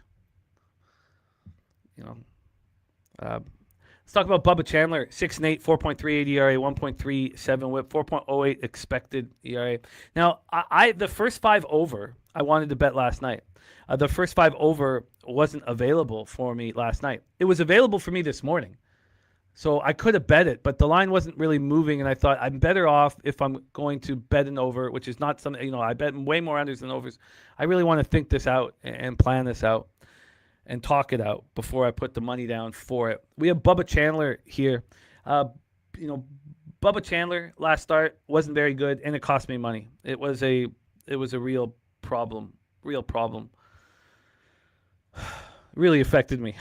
Let's talk about Bubba Chandler. 6-8, 4.38 ERA, 1.37 WHIP, 4.08 expected ERA. Now, the first 5 over, I wanted to bet last night. The first 5 over wasn't available for me last night. It was available for me this morning. So I could have bet it, but the line wasn't really moving, and I thought I'm better off if I'm going to bet an over, which is not something, I bet way more unders than overs. I really want to think this out and plan this out and talk it out before I put the money down for it. We have Bubba Chandler here. Bubba Chandler last start wasn't very good, and it cost me money. It was a real problem. Really affected me.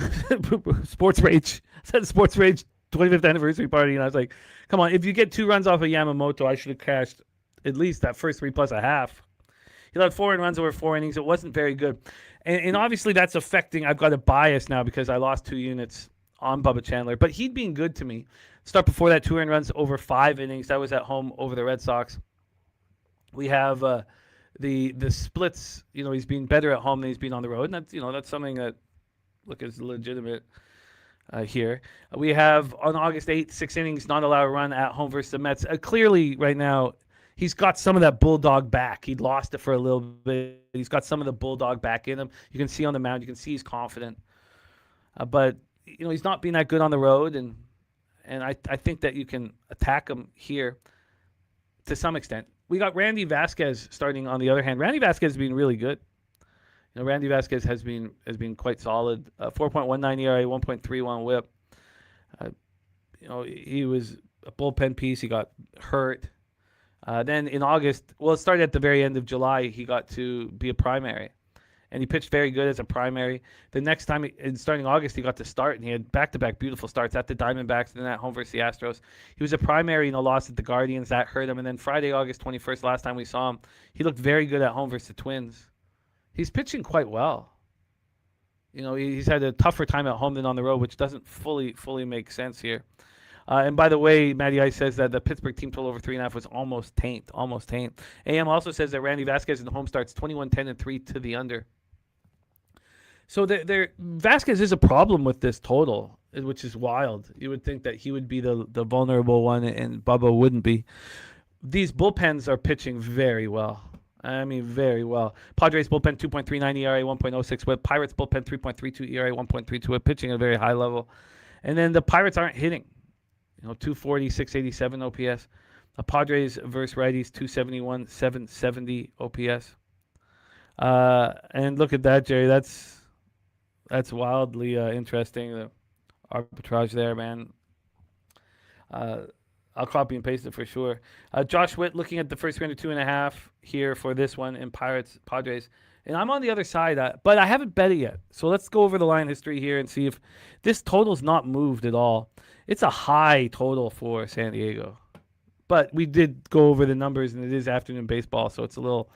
Sports Rage. Said Sports Rage 25th anniversary party, and I was like, come on, if you get 2 runs off of Yamamoto, I should have cashed at least that first 3 plus a half. He allowed 4 runs over 4 innings. It wasn't very good. And obviously that's affecting. I've got a bias now because I lost 2 units on Bubba Chandler. But he'd been good to me. Start before that, 2 earned runs over 5 innings. That was at home over the Red Sox. We have the splits. He's been better at home than he's been on the road. And that's something that is legitimate here. We have on August 8th, 6 innings, not allowed a run at home versus the Mets. Clearly right now, he's got some of that bulldog back. He'd lost it for a little bit. He's got some of the bulldog back in him. You can see on the mound. You can see he's confident. But he's not been that good on the road, and I think that you can attack him here to some extent. We got Randy Vasquez starting on the other hand. Randy Vasquez has been really good. Randy Vasquez has been quite solid. 4.19 ERA, 1.31 WHIP. He was a bullpen piece. He got hurt. Then in August, it started at the very end of July, he got to be a primary. And he pitched very good as a primary. The next time, starting August, he got to start, and he had back-to-back beautiful starts at the Diamondbacks and then at home versus the Astros. He was a primary in a loss at the Guardians. That hurt him. And then Friday, August 21st, last time we saw him, he looked very good at home versus the Twins. He's pitching quite well. He's had a tougher time at home than on the road, which doesn't fully make sense here. And by the way, Matty Ice says that the Pittsburgh team total over 3.5 was almost taint. AM also says that Randy Vasquez in the home starts 21-10-3 to the under. So Vasquez is a problem with this total, which is wild. You would think that he would be the vulnerable one, and Bubba wouldn't be. These bullpens are pitching very well. I mean, very well. Padres bullpen 2.39 ERA, 1.06 WHIP. Pirates bullpen 3.32 ERA, 1.32 WHIP. Pitching at a very high level, and then the Pirates aren't hitting. 240, 687 OPS. The Padres versus righties 271, 770 OPS. And look at that, Jerry. That's wildly interesting. The arbitrage there, man. I'll copy and paste it for sure. Josh Witt looking at the first 2.5 here for this one in Padres. And I'm on the other side, but I haven't bet it yet. So let's go over the line history here and see if this total's not moved at all. It's a high total for San Diego. But we did go over the numbers, and it is afternoon baseball, so it's a little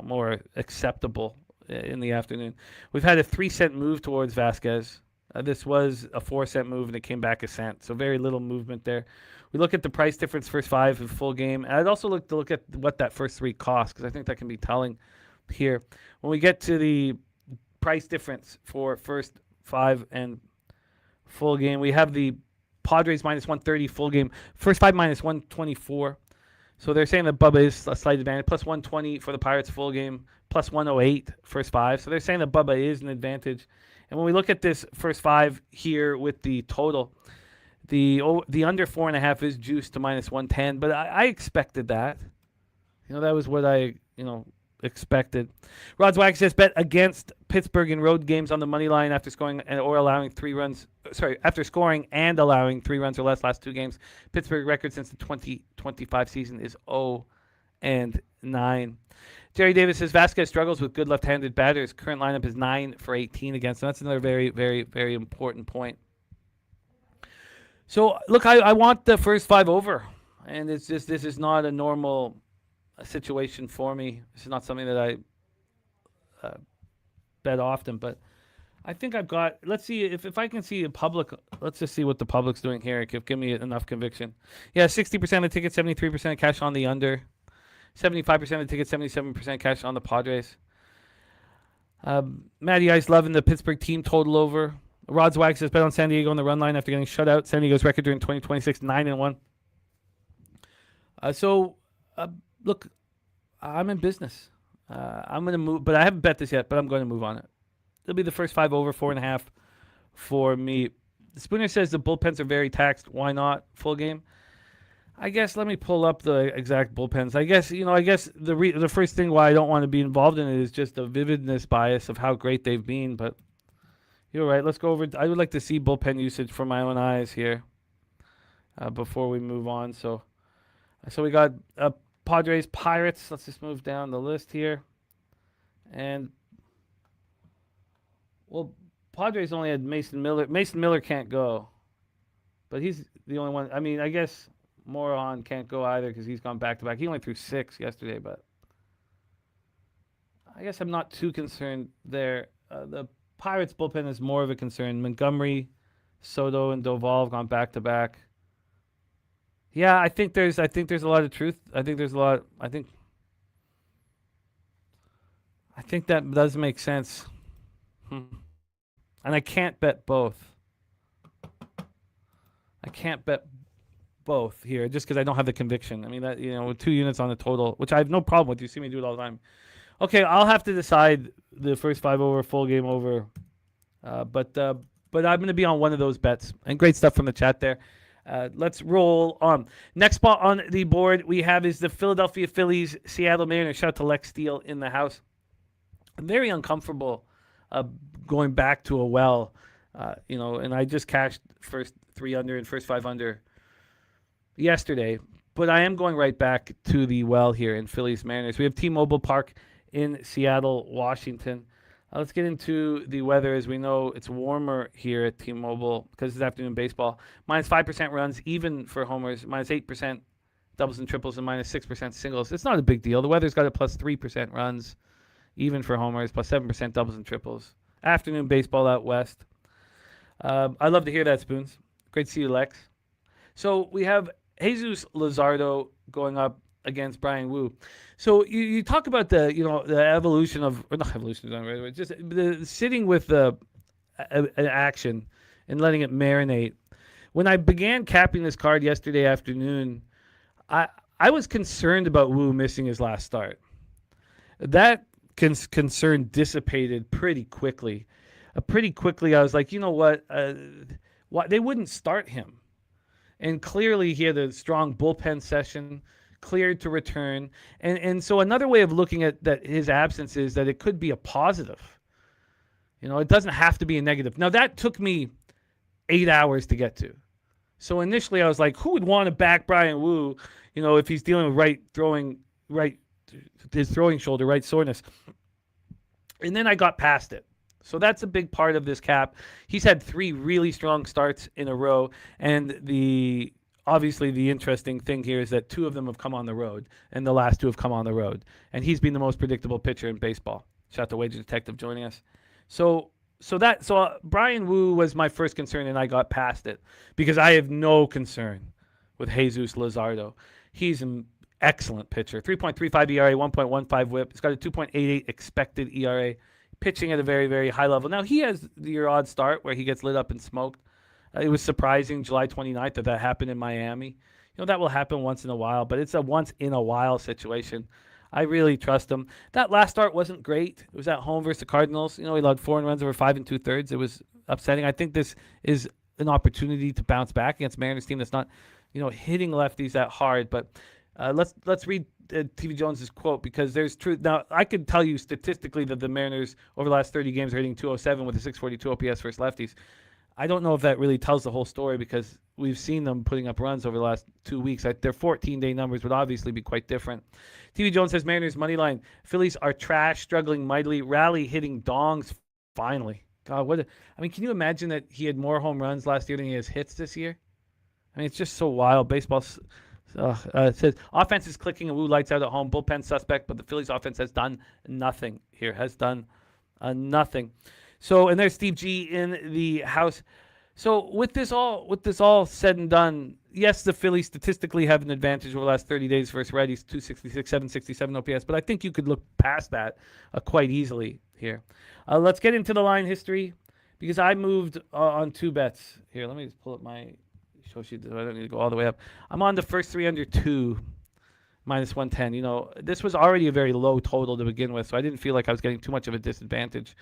more acceptable in the afternoon. We've had a 3-cent move towards Vasquez. This was a 4-cent move, and it came back a cent. So very little movement there. We look at the price difference first 5 in full game. And I'd also look at what that first 3 cost, because I think that can be telling here. When we get to the price difference for first 5 and full game, we have the Padres minus 130 full game. First 5 minus 124. So they're saying that Bubba is a slight advantage. Plus 120 for the Pirates full game. Plus 108 first 5. So they're saying that Bubba is an advantage. And when we look at this first 5 here with the total, the under 4.5 is juiced to minus 110. But I expected that. That was what I expected. Rods Wax says bet against Pittsburgh in road games on the money line after scoring or allowing 3 runs. Sorry, after scoring and allowing 3 runs or less last 2 games. Pittsburgh record since the 2025 season is 0-9. Jerry Davis says Vasquez struggles with good left-handed batters. Current lineup is 9 for 18 against them. That's another very, very, very important point. So look, I want the first 5 over, and it's just this is not a normal situation for me. This is not something that I bet often, but I think I've got. Let's see if I can see a public. Let's just see what the public's doing here. It could give me enough conviction. Yeah, 60% of tickets, 73% cash on the under, 75% of tickets, 77% cash on the Padres. Matty Ice loving the Pittsburgh team total over. Rods Wax says bet on San Diego on the run line after getting shut out. San Diego's record during 2026 9-1. Look, I'm in business. I'm going to move, but I haven't bet this yet, but I'm going to move on it. It'll be the first 5 over 4.5 for me. Spooner says the bullpens are very taxed. Why not? Full game. I guess let me pull up the exact bullpens. I guess the first thing why I don't want to be involved in it is just the vividness bias of how great they've been. But you're right. Let's go over. I would like to see bullpen usage from my own eyes here before we move on. So we got Padres, Pirates. Let's just move down the list here. And, well, Padres only had Mason Miller. Mason Miller can't go. But he's the only one. I mean, I guess Moron can't go either because he's gone back-to-back. He only threw 6 yesterday, but I guess I'm not too concerned there. The Pirates bullpen is more of a concern. Montgomery, Soto, and Doval have gone back-to-back. Yeah, I think there's a lot of truth. I think that does make sense. And I can't bet both. I can't bet both here just because I don't have the conviction. I mean, that with 2 units on the total, which I have no problem with. You see me do it all the time. Okay, I'll have to decide the first 5 over, full game over. But I'm going to be on one of those bets. And great stuff from the chat there. Let's roll on. Next spot on the board we have is the Philadelphia Phillies, Seattle Mariners. Shout out to Lex Steele in the house. I'm very uncomfortable going back to a well, and I just cashed first 3 under and first 5 under yesterday. But I am going right back to the well here in Phillies Mariners. We have T-Mobile Park in Seattle, Washington. Let's get into the weather. As we know, it's warmer here at T-Mobile because it's afternoon baseball. Minus 5% runs, even for homers. Minus 8% doubles and triples, and minus 6% singles. It's not a big deal. The weather's got a plus 3% runs, even for homers. Plus 7% doubles and triples. Afternoon baseball out west. I love to hear that, Spoons. Great to see you, Lex. So we have Jesus Luzardo going up against Brian Wu. So you talk about the evolution of, or not evolution, just the sitting with an action and letting it marinate. When I began capping this card yesterday afternoon, I was concerned about Wu missing his last start. That concern dissipated pretty quickly. I was like, you know what? They wouldn't start him. And clearly he had a strong bullpen session, cleared to return. And so another way of looking at that his absence is that it could be a positive. It doesn't have to be a negative. Now, that took me 8 hours to get to. So initially I was like, who would want to back Brian Wu, if he's dealing with his throwing shoulder, right soreness. And then I got past it. So that's a big part of this cap. He's had 3 really strong starts in a row, and obviously the interesting thing here is that 2 of them have come on the road, and the last 2 have come on the road. And he's been the most predictable pitcher in baseball. Shout out to Wager Detective joining us. So Brian Wu was my first concern, and I got past it because I have no concern with Jesus Luzardo. He's an excellent pitcher. 3.35 ERA, 1.15 WHIP. He's got a 2.88 expected ERA. Pitching at a very, very high level. Now, he has your odd start where he gets lit up and smoked. It was surprising July 29th that happened in Miami. That will happen once in a while, but it's a once in a while situation. I really trust him. That last start wasn't great. It was at home versus the Cardinals. He allowed 4 runs over 5 2/3. It was upsetting. I think this is an opportunity to bounce back against Mariners team that's not, hitting lefties that hard. But let's read TV Jones's quote because there's truth. Now, I could tell you statistically that the Mariners over the last 30 games are hitting 207 with a 642 OPS versus lefties. I don't know if that really tells the whole story because we've seen them putting up runs over the last 2 weeks. Their 14-day numbers would obviously be quite different. TV Jones says Mariners money line. Phillies are trash, struggling mightily. Rally hitting dongs finally. God, can you imagine that he had more home runs last year than he has hits this year? It's just so wild. Baseball's... it says offense is clicking and Wu lights out at home. Bullpen suspect, but the Phillies offense has done nothing here. Has done nothing. So, and there's Steve G in the house. So with this all said and done, yes, the Phillies statistically have an advantage over the last 30 days versus righties, 266, 767 OPS, but I think you could look past that quite easily here. Let's get into the line history because I moved on 2 bets. Here, let me just pull up my show sheet. I don't need to go all the way up. I'm on the first 3 under 2, minus 110. This was already a very low total to begin with, so I didn't feel like I was getting too much of a disadvantage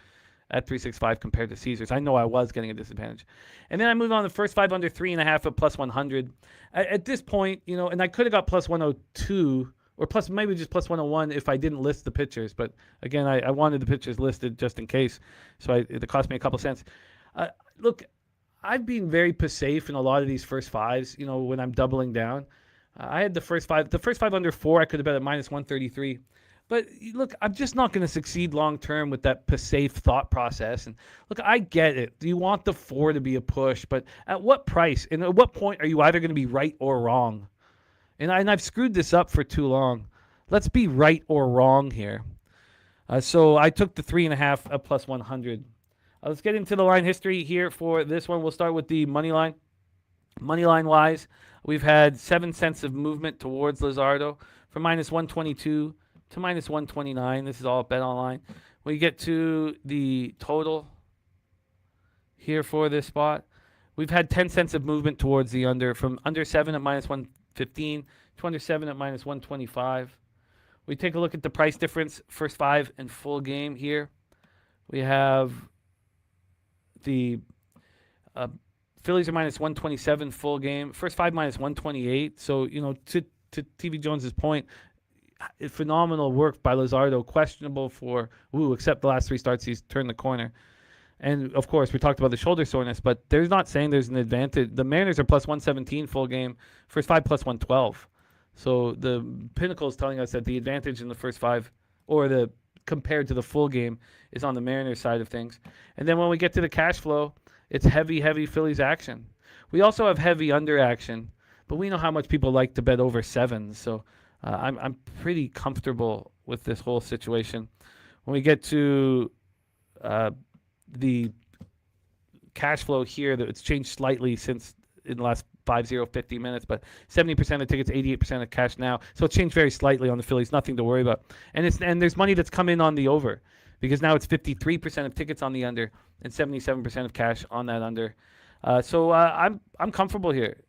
at 365 compared to Caesars. I know I was getting a disadvantage. And then I moved on the first 5 under 3.5 at plus 100. At this point, and I could have got plus 102 or maybe just plus 101 if I didn't list the pitchers. But again, I wanted the pitchers listed just in case. So it cost me a couple cents. Look, I've been very safe in a lot of these first 5s, when I'm doubling down. I had the first 5 under 4, I could have bet at minus 133. But look, I'm just not going to succeed long term with that safe thought process. And look, I get it. You want the 4 to be a push, but at what price? And at what point are you either going to be right or wrong? And I've screwed this up for too long. Let's be right or wrong here. So I took the 3.5 at plus 100. Let's get into the line history here for this one. We'll start with the money line. Money line wise, we've had 7 cents of movement towards Luzardo from minus 122 to minus 129. This is all bet online. When you get to the total here for this spot, we've had 10 cents of movement towards the under from under 7 at minus 115 to under 7 at minus 125. We take a look at the price difference, first 5 and full game here. We have the Phillies are minus 127 full game. First 5 minus 128. So, to TV Jones's point, phenomenal work by Luzardo. Questionable for Wu, except the last 3 starts he's turned the corner. And, of course, we talked about the shoulder soreness, but they're not saying there's an advantage. The Mariners are plus 117 full game. First 5 plus 112. So the Pinnacle is telling us that the advantage in the first 5, or compared to the full game, is on the Mariners side of things. And then when we get to the cash flow, it's heavy Phillies action. We also have heavy under action, but we know how much people like to bet over 7s. So I'm pretty comfortable with this whole situation. When we get to the cash flow here, it's changed slightly since in the last 50 minutes, but 70% of tickets, 88% of cash now. So it's changed very slightly on the Phillies, nothing to worry about. And there's money that's come in on the over, because now it's 53% of tickets on the under and 77% of cash on that under. So I'm comfortable here.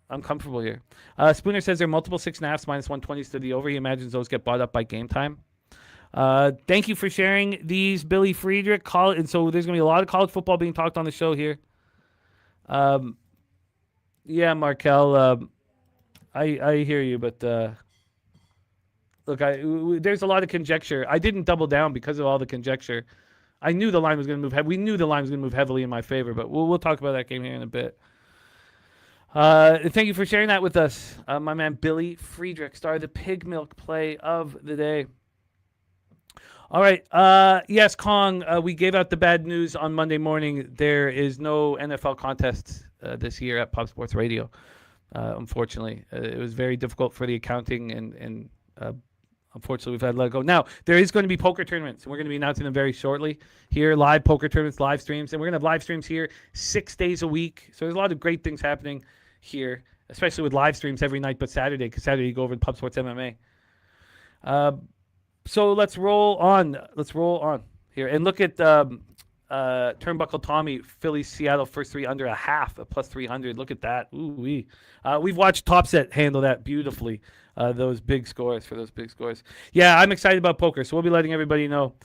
Spooner says there are multiple 6.5s minus 120s to the over. He imagines those get bought up by game time. Thank you for sharing these, Billy Friedrich. And so there's going to be a lot of college football being talked on the show here. Yeah, Markel, I hear you, but look, there's a lot of conjecture. I didn't double down because of all the conjecture. I knew the line was going to move. We knew the line was going to move heavily in my favor, but we'll talk about that game here in a bit. Thank you for sharing that with us, my man Billy Friedrich, star of the pig milk play of the day. All right. Yes, Kong, we gave out the bad news on Monday morning. There is no NFL contests this year at Pop Sports Radio, unfortunately. It was very difficult for the accounting and Unfortunately, we've had to let it go. Now, there is going to be poker tournaments, and we're going to be announcing them very shortly here. Live poker tournaments, live streams, and we're going to have live streams here 6 days a week. So there's a lot of great things happening here, especially with live streams every night but Saturday, because Saturday you go over to Pub Sports MMA. So let's roll on. Let's roll on here. And look at Turnbuckle Tommy, Phillies, Seattle, first 3 under a half, a plus 300. Look at that. Ooh-wee. We've watched Topset handle that beautifully, those big scores. Yeah, I'm excited about poker, so we'll be letting everybody know.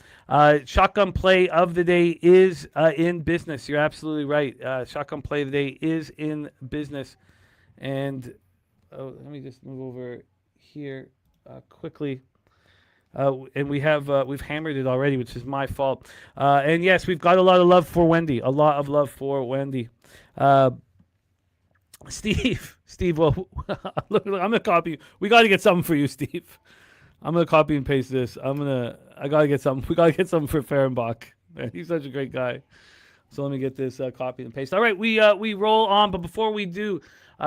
Shotgun play of the day is in business. You're absolutely right. Shotgun play of the day is in business. And let me just move over here quickly. And we've hammered it already, which is my fault. And yes, we've got a lot of love for Wendy. Steve, well, look, I'm gonna copy. We got to get something for you, Steve. I'm gonna copy and paste this. I gotta get something. We gotta get something for Fehrenbach. Man, he's such a great guy. So let me get this copy and paste. All right, we roll on. But before we do,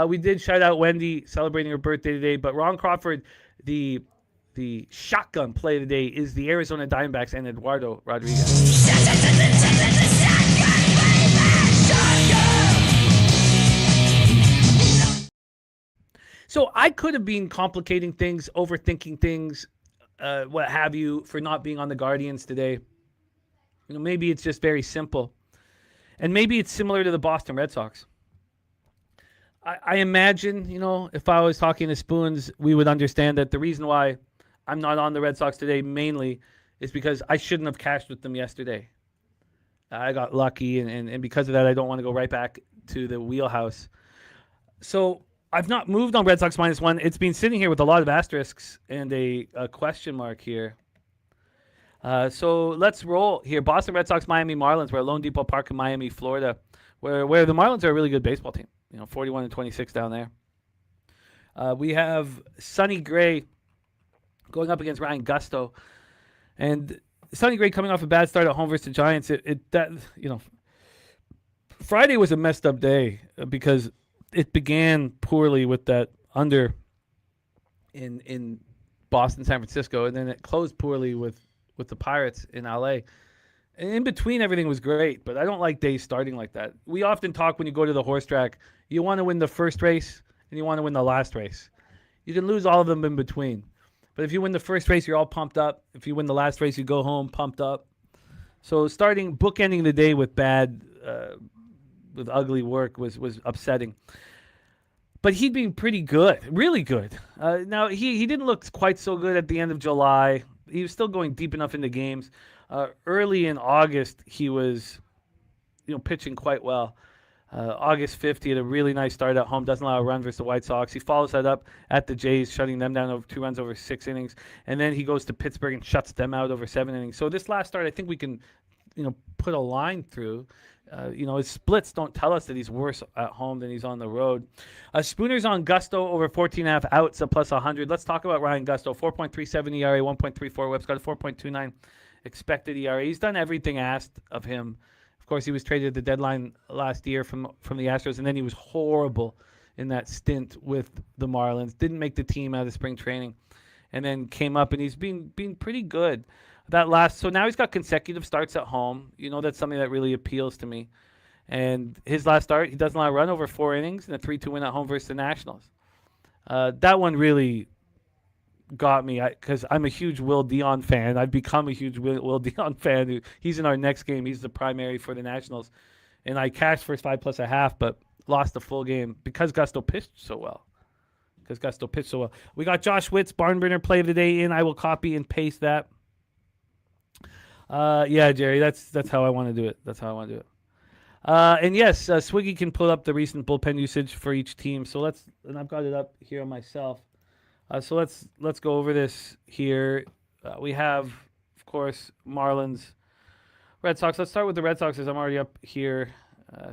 we did shout out Wendy celebrating her birthday today. But Ron Crawford, the shotgun play today is the Arizona Diamondbacks and Eduardo Rodriguez. So I could have been complicating things, overthinking things, what have you, for not being on the Guardians today. Maybe it's just very simple. And maybe it's similar to the Boston Red Sox. I imagine, if I was talking to Spoons, we would understand that the reason why I'm not on the Red Sox today mainly is because I shouldn't have cashed with them yesterday. I got lucky, and because of that, I don't want to go right back to the wheelhouse. So I've not moved on Red Sox -1. It's been sitting here with a lot of asterisks and a question mark here. So let's roll here. Boston Red Sox, Miami Marlins. We're at Lone Depot Park in Miami, Florida, where the Marlins are a really good baseball team. 41-26 down there. We have Sonny Gray going up against Ryan Gusto, and Sonny Gray coming off a bad start at home versus the Giants. Friday was a messed up day because it began poorly with that under in Boston, San Francisco, and then it closed poorly with the Pirates in LA. And in between, everything was great, but I don't like days starting like that. We often talk when you go to the horse track, you want to win the first race and you want to win the last race. You can lose all of them in between. But if you win the first race, you're all pumped up. If you win the last race, you go home pumped up. So bookending the day with with ugly work was upsetting. But he'd been pretty good, really good. Now, he didn't look quite so good at the end of July. He was still going deep enough into games. Early in August, he was pitching quite well. August 5th, he had a really nice start at home. Doesn't allow a run versus the White Sox. He follows that up at the Jays, shutting them down over 2 runs over 6 innings. And then he goes to Pittsburgh and shuts them out over 7 innings. So this last start, I think we can, put a line through. His splits don't tell us that he's worse at home than he's on the road. Spooner's on Gusto over 14.5 outs, a plus 100. Let's talk about Ryan Gusto. 4.37 ERA, 1.34 whips, got a 4.29 expected ERA. He's done everything asked of him. Of course, he was traded at the deadline last year from the Astros, and then he was horrible in that stint with the Marlins. Didn't make the team out of spring training, and then came up, and he's been pretty good. So now he's got consecutive starts at home. That's something that really appeals to me. And his last start, he doesn't allow a run over 4 innings and a 3-2 win at home versus the Nationals. That one really got me because I'm a huge Will Dion fan. I've become a huge Will Dion fan. He's in our next game. He's the primary for the Nationals. And I cashed first 5 plus a half, but lost the full game because Gusto pitched so well. We got Josh Witt's barn burner play of the day in. I will copy and paste that. Yeah, Jerry, that's how I want to do it. And yes, Swiggy can pull up the recent bullpen usage for each team. And I've got it up here myself. So let's go over this here. We have, of course, Marlins, Red Sox. Let's start with the Red Sox as I'm already up here.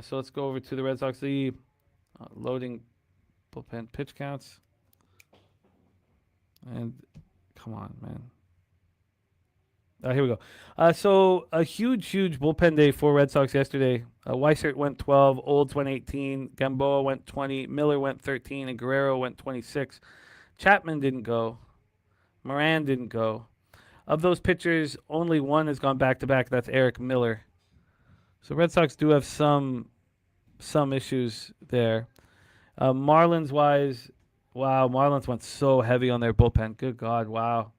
So let's go over to the Red Sox. The loading bullpen pitch counts. And come on, man. Here we go. So a huge bullpen day for Red Sox yesterday. Weissert went 12, Olds went 18, Gamboa went 20, Miller went 13, and Guerrero went 26. Chapman didn't go. Moran didn't go. Of those pitchers, only one has gone back-to-back. That's Eric Miller. So Red Sox do have some issues there. Marlins-wise, wow, Marlins went so heavy on their bullpen. Good God, wow.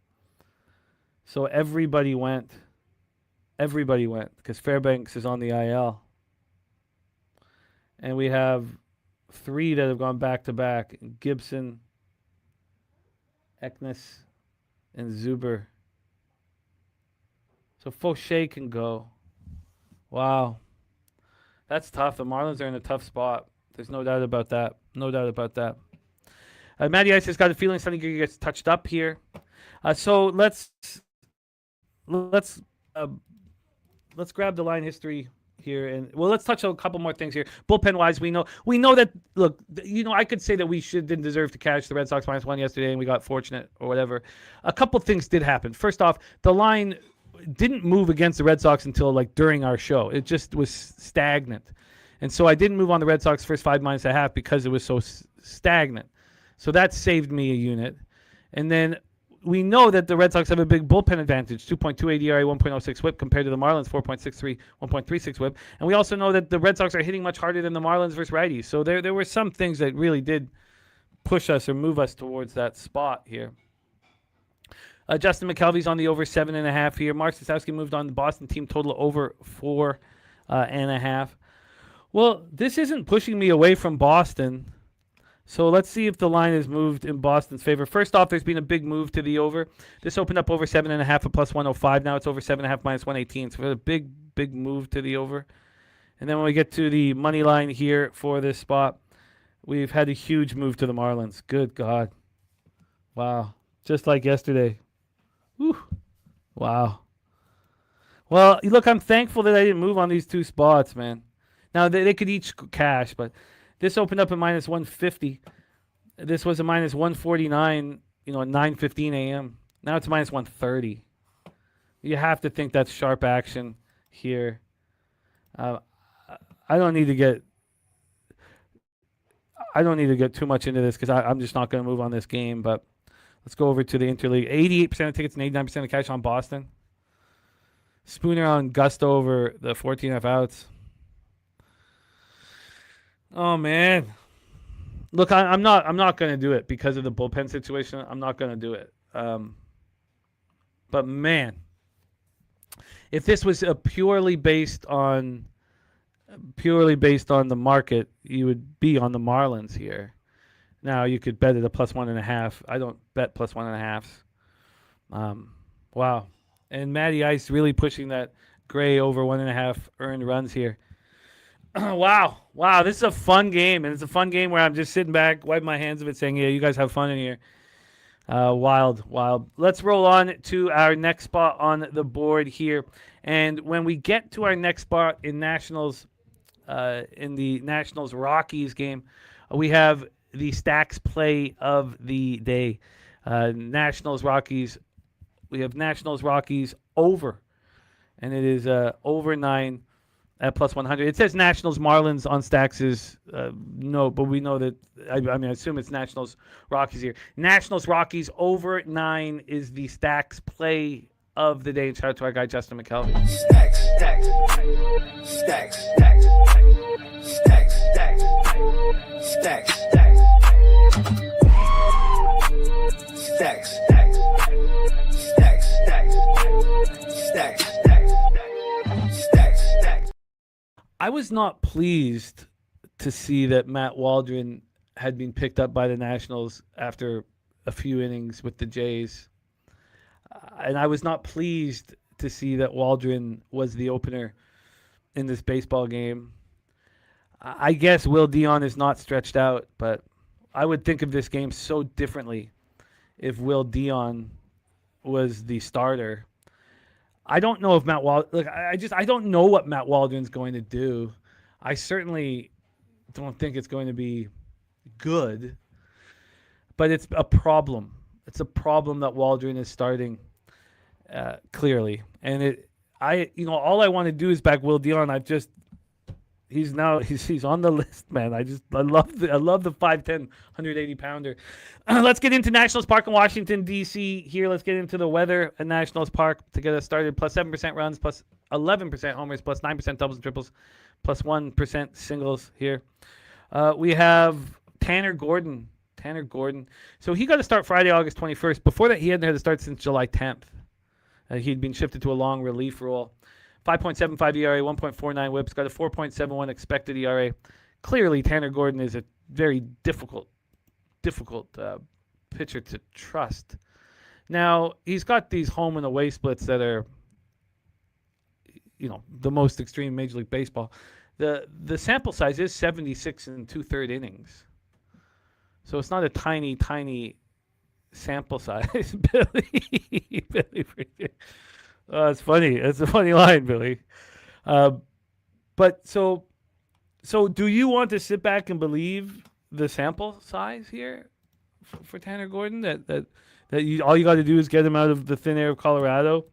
So everybody went. Everybody went because Fairbanks is on the IL. And we have 3 that have gone back-to-back. Gibson, Eknes, and Zuber. So Fauché can go. Wow. That's tough. The Marlins are in a tough spot. There's no doubt about that. No doubt about that. Matty Ice has got a feeling something gets touched up here. So let's grab the line history here, and let's touch on a couple more things here. Bullpen wise, we know that. Look, I could say that we didn't deserve to catch the Red Sox -1 yesterday, and we got fortunate or whatever. A couple things did happen. First off, the line didn't move against the Red Sox until during our show. It just was stagnant, and so I didn't move on the Red Sox first 5 -1/2 because it was so stagnant. So that saved me a unit, and then. We know that the Red Sox have a big bullpen advantage, 2.28 ERA, 1.06 WHIP compared to the Marlins, 4.63, 1.36 WHIP. And we also know that the Red Sox are hitting much harder than the Marlins versus righties. So there were some things that really did push us or move us towards that spot here. Justin McKelvey's on the over 7.5 here. Mark Stastowski moved on the Boston team total over 4.5. Well, this isn't pushing me away from Boston. So let's see if the line is moved in Boston's favor. First off, there's been a big move to the over. This opened up over 7.5 at +105. Now it's over 7.5 -118. So a big move to the over. And then when we get to the money line here for this spot, we've had a huge move to the Marlins. Good God. Wow. Just like yesterday. Whew. Wow. Well, look, I'm thankful that I didn't move on these 2 spots, man. Now, they could each cash, but... This opened up at -150. This was a -149, at 9:15 a.m. Now it's -130. You have to think that's sharp action here. I don't need to get too much into this because I'm just not going to move on this game. But let's go over to the interleague. 88% of tickets and 89% of cash on Boston. Spooner on Gusto over the 14.5 outs. Oh man, look, I'm not going to do it because of the bullpen situation. I'm not going to do it. But man, if this was purely based on the market, you would be on the Marlins here. Now you could bet it a +1.5. I don't bet +1.5s. Wow, and Matty Ice really pushing that Gray over 1.5 earned runs here. Wow, this is a fun game, and it's a fun game where I'm just sitting back, wiping my hands of it, saying, yeah, you guys have fun in here. Wild. Let's roll on to our next spot on the board here, and when we get to our next spot in Nationals, in the Nationals Rockies game, we have the stacks play of the day. Nationals Rockies, we have Nationals Rockies over, and it is over 9. At +100. It says Nationals Marlins on stacks is no, but we know that, I assume it's Nationals Rockies here. Nationals Rockies over 9 is the stacks play of the day. And shout out to our guy, Justin McKelvey. Stacks. I was not pleased to see that Matt Waldron had been picked up by the Nationals after a few innings with the Jays. And I was not pleased to see that Waldron was the opener in this baseball game. I guess Will Dion is not stretched out, but I would think of this game so differently if Will Dion was the starter. I don't know if Matt Waldron... Look, I don't know what Matt Waldron's going to do. I certainly don't think it's going to be good, but it's a problem. It's a problem that Waldron is starting clearly. And all I want to do is back Will Dion. I've just He's on the list, man. I love the 5'10", 180-pounder. Let's get into Nationals Park in Washington D.C. here. Let's get into the weather at Nationals Park to get us started. Plus 7% runs, plus 11% homers, plus 9% doubles and triples, plus 1% singles here. We have Tanner Gordon. So he got to start Friday, August 21st. Before that, he hadn't had to start since July 10th. He'd been shifted to a long relief role. 5.75 ERA, 1.49 whips, got a 4.71 expected ERA. Clearly, Tanner Gordon is a very difficult pitcher to trust. Now, he's got these home and away splits that are, the most extreme in Major League Baseball. The sample size is 76 and 2/3 innings. So it's not a tiny sample size, Billy. Oh, it's funny. It's a funny line, Billy. But so do you want to sit back and believe the sample size here for Tanner Gordon? That all you got to do is get him out of the thin air of Colorado,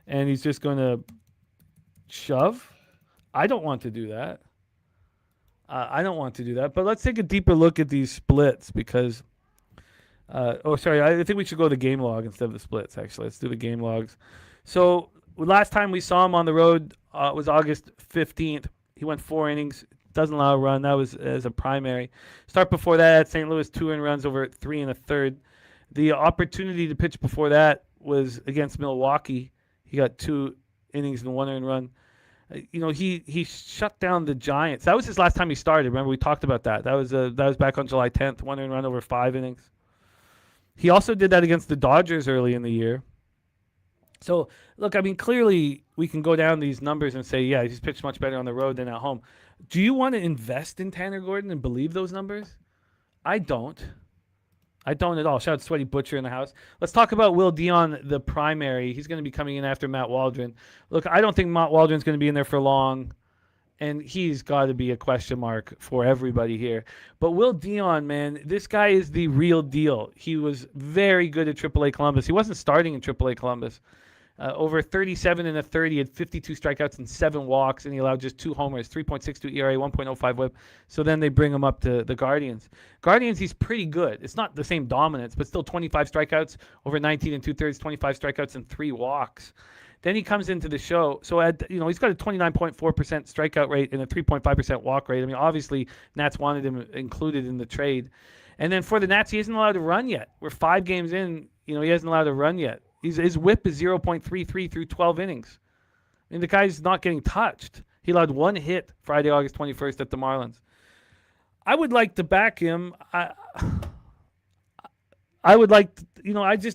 and he's just going to shove? I don't want to do that. But let's take a deeper look at these splits because. I think we should go to the game log instead of the splits. Actually, let's do the game logs. So last time we saw him on the road was August 15th. He went 4 innings, doesn't allow a run. That was as a primary. Start before that at St. Louis, 2 earned runs over 3 1/3. The opportunity to pitch before that was against Milwaukee. He got 2 innings and 1 earned run. He shut down the Giants. That was his last time he started. Remember, we talked about that. That was back on July 10th. 1 earned run over 5 innings. He also did that against the Dodgers early in the year. So, look, I mean, clearly we can go down these numbers and say, yeah, he's pitched much better on the road than at home. Do you want to invest in Tanner Gordon and believe those numbers? I don't. I don't at all. Shout out to Sweaty Butcher in the house. Let's talk about Will Dion, the primary. He's going to be coming in after Matt Waldron. Look, I don't think Matt Waldron's going to be in there for long. And he's got to be a question mark for everybody here. But Will Dion, man, this guy is the real deal. He was very good at AAA Columbus. He wasn't starting in AAA Columbus. Over 37 1/3, he had 52 strikeouts and 7 walks, and he allowed just 2 homers, 3.62 ERA, 1.05 whip. So then they bring him up to the Guardians. Guardians, he's pretty good. It's not the same dominance, but still 25 strikeouts, over 19 2/3, 25 strikeouts and 3 walks. Then he comes into the show. So, he's got a 29.4% strikeout rate and a 3.5% walk rate. I mean, obviously, Nats wanted him included in the trade. And then for the Nats, he isn't allowed to run yet. We're 5 games in. He hasn't allowed to run yet. His whip is 0.33 through 12 innings. I mean, the guy's not getting touched. He allowed 1 hit Friday, August 21st at the Marlins. I would like to back him. I would like to,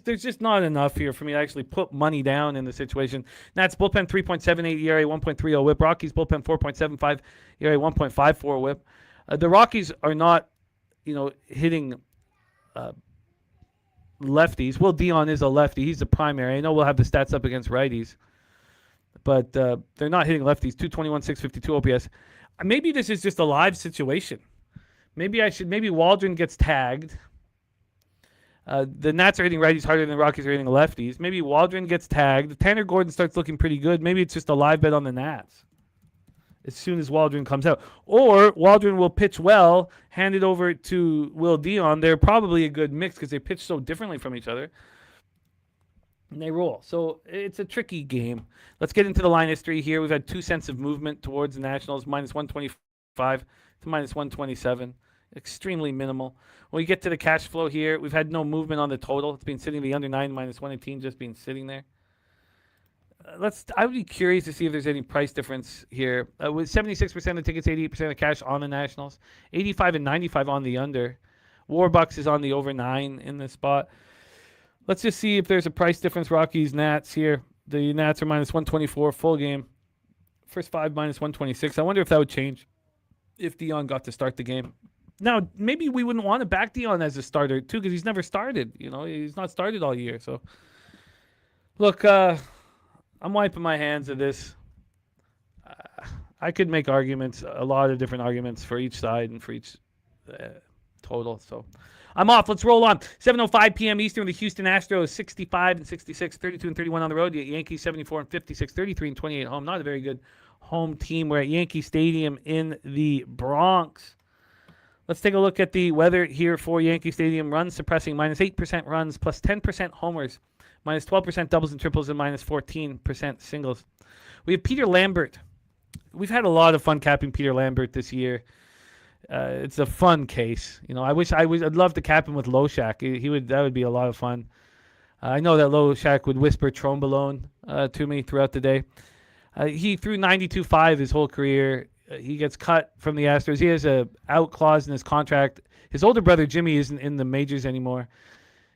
there's just not enough here for me to actually put money down in the situation. Nats bullpen 3.78 ERA, 1.30 whip. Rockies bullpen 4.75 ERA, 1.54 whip. The Rockies are not, hitting lefties. Will Dion is a lefty. He's the primary. I know we'll have the stats up against righties, but they're not hitting lefties. 221, 652 OPS. Maybe this is just a live situation. Maybe Waldron gets tagged. The Nats are hitting righties harder than the Rockies are hitting lefties. Maybe Waldron gets tagged. Tanner Gordon starts looking pretty good. Maybe it's just a live bet on the Nats as soon as Waldron comes out. Or Waldron will pitch well, hand it over to Will Dion. They're probably a good mix because they pitch so differently from each other. And they roll. So it's a tricky game. Let's get into the line history here. We've had 2 cents of movement towards the Nationals, minus 125 to minus 127. Extremely minimal. When we get to the cash flow here, we've had no movement on the total. It's been sitting the under 9 minus 118, just been sitting there. I would be curious to see if there's any price difference here. With 76% of the tickets, 88% of cash on the Nationals, 85 and 95 on the under. Warbucks is on the over 9 in this spot. Let's just see if there's a price difference. Rockies, Nats here. The Nats are minus 124 full game. First 5 minus 126. I wonder if that would change if Dion got to start the game. Now, maybe we wouldn't want to back Dion as a starter, too, because he's never started. He's not started all year. So, look, I'm wiping my hands of this. I could make arguments, a lot of different arguments for each side and for each total. So, I'm off. Let's roll on. 7:05 p.m. Eastern, the Houston Astros 65 and 66, 32 and 31 on the road. The Yankees 74 and 56, 33 and 28 home. Not a very good home team. We're at Yankee Stadium in the Bronx. Let's take a look at the weather here for Yankee Stadium. Runs suppressing, -8% runs, plus 10% homers, -12% doubles and triples, and -14% singles. We have Peter Lambert. We've had a lot of fun capping Peter Lambert this year. It's a fun case. I'd love to cap him with Loshak. That would be a lot of fun. I know that Loshak would whisper Trombolone to me throughout the day. He threw 92.5 his whole career. He gets cut from the Astros. He has a out clause in his contract. His older brother Jimmy isn't in the majors anymore.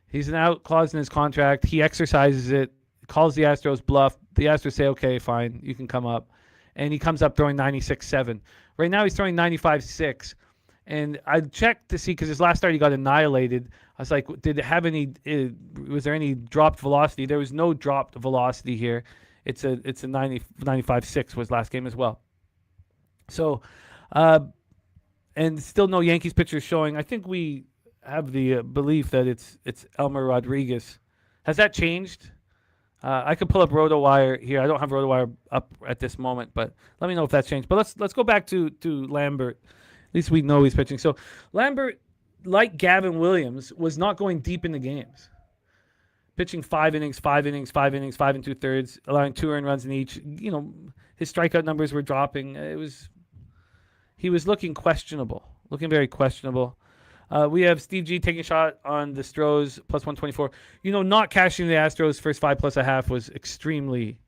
He's an out clause in his contract. He exercises it, calls the Astros bluff. The Astros say, okay, fine, you can come up. And he comes up throwing 96.7. Right now he's throwing 95.6. And I checked to see, because his last start he got annihilated. I was like, was there any dropped velocity? There was no dropped velocity here. It's a 95.6 was last game as well. So, and still no Yankees pitchers showing. I think we have the belief that it's Elmer Rodriguez. Has that changed? I could pull up RotoWire here. I don't have RotoWire up at this moment, but let me know if that's changed. But let's go back to Lambert. At least we know he's pitching. So Lambert, like Gavin Williams, was not going deep in the games. Pitching 5 innings, 5 innings, 5 innings, 5 2/3, allowing 2 earned runs in each. His strikeout numbers were dropping. He was looking questionable, looking very questionable. We have Steve G taking a shot on the Stros, plus 124. Not cashing the Astros first 5 plus a half was extremely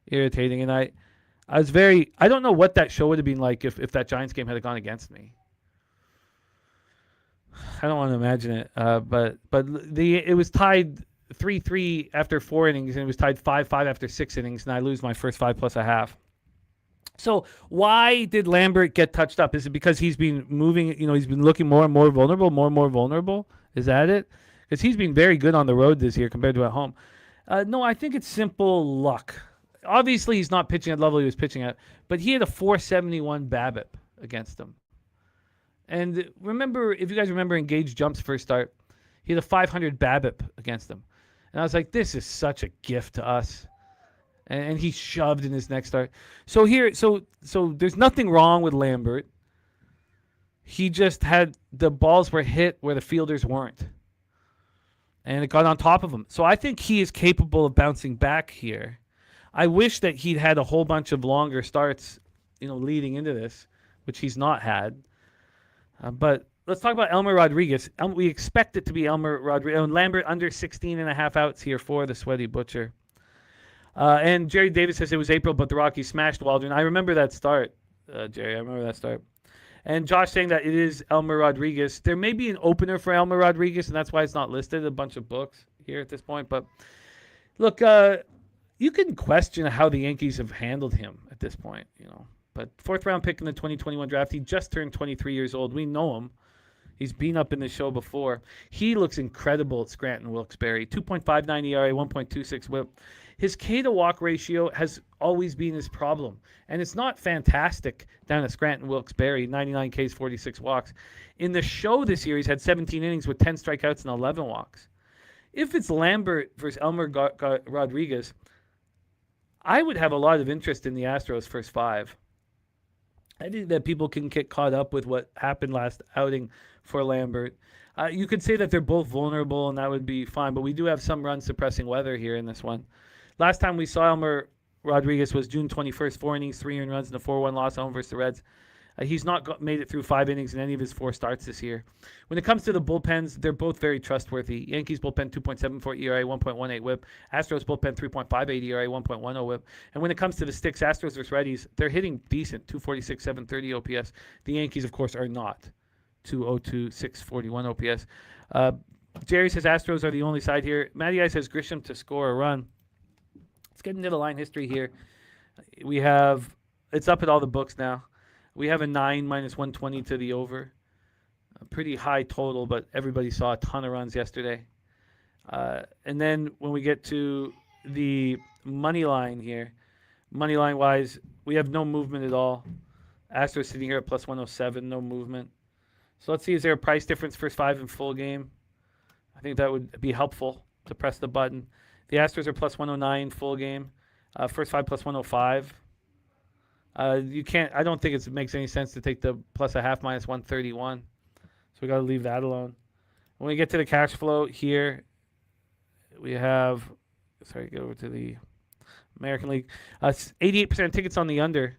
irritating. And I don't know what that show would have been like if that Giants game had gone against me. I don't want to imagine it. But it was tied 3-3 after 4 innings, and it was tied 5-5 after 6 innings, and I lose my first 5 plus a half. So why did Lambert get touched up? Is it because he's been moving, he's been looking more and more vulnerable? Is that it? Because he's been very good on the road this year compared to at home. No, I think it's simple luck. Obviously, he's not pitching at the level he was pitching at, but he had a 471 BABIP against him. And if you guys remember Engage Jump's first start, he had a 500 BABIP against him. And I was like, this is such a gift to us. And he shoved in his next start. So there's nothing wrong with Lambert. He just had the balls were hit where the fielders weren't. And it got on top of him. So I think he is capable of bouncing back here. I wish that he'd had a whole bunch of longer starts, leading into this, which he's not had. But let's talk about Elmer Rodriguez. We expect it to be Elmer Rodriguez. Lambert under 16.5 outs here for the Sweaty Butcher. And Jerry Davis says it was April, but the Rockies smashed Waldron. I remember that start, Jerry. I remember that start. And Josh saying that it is Elmer Rodriguez. There may be an opener for Elmer Rodriguez, and that's why it's not listed. A bunch of books here at this point. But look, you can question how the Yankees have handled him at this point, But 4th round pick in the 2021 draft. He just turned 23 years old. We know him. He's been up in the show before. He looks incredible at Scranton Wilkes-Barre. 2.59 ERA, 1.26 WHIP. His K to walk ratio has always been his problem. And it's not fantastic down at Scranton Wilkes-Barre, 99 Ks, 46 walks. In the show this year, he's had 17 innings with 10 strikeouts and 11 walks. If it's Lambert versus Elmer Rodriguez, I would have a lot of interest in the Astros' first 5. I think that people can get caught up with what happened last outing for Lambert. You could say that they're both vulnerable, and that would be fine, but we do have some run-suppressing weather here in this one. Last time we saw Elmer Rodriguez was June 21st, 4 innings, 3 earned runs, and a 4-1 loss at home versus the Reds. He's not made it through 5 innings in any of his 4 starts this year. When it comes to the bullpens, they're both very trustworthy. Yankees bullpen 2.74 ERA, 1.18 WHIP. Astros bullpen 3.58 ERA, 1.10 WHIP. And when it comes to the sticks, Astros versus Reddies, they're hitting decent, 246, 730 OPS. The Yankees, of course, are not. 202, 641 OPS. Jerry says Astros are the only side here. Matty I says Grisham to score a run. Let's get into the line history here. It's up at all the books now. We have a 9 minus 120 to the over. A pretty high total, but everybody saw a ton of runs yesterday. And then when we get to the money line here, money line wise, we have no movement at all. Astros sitting here at plus 107, no movement. So let's see, is there a price difference first 5 in full game? I think that would be helpful to press the button. The Astros are plus 109 full game. First 5 plus 105. You can't. I don't think it makes any sense to take the plus a half minus 131. So we got to leave that alone. When we get to the cash flow here, we have. Sorry, get over to the American League. 88% tickets on the under,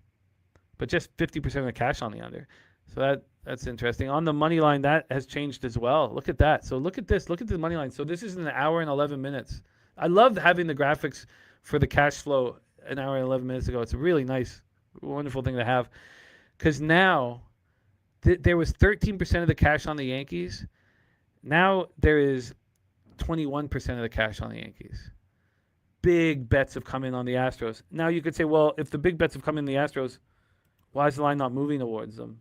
but just 50% of the cash on the under. So that's interesting. On the money line, that has changed as well. Look at that. So look at this. Look at the money line. So this is an hour and 11 minutes. I love having the graphics for the cash flow an hour and 11 minutes ago. It's a really nice, wonderful thing to have. Because now there was 13% of the cash on the Yankees. Now there is 21% of the cash on the Yankees. Big bets have come in on the Astros. Now you could say, well, if the big bets have come in the Astros, why is the line not moving towards them?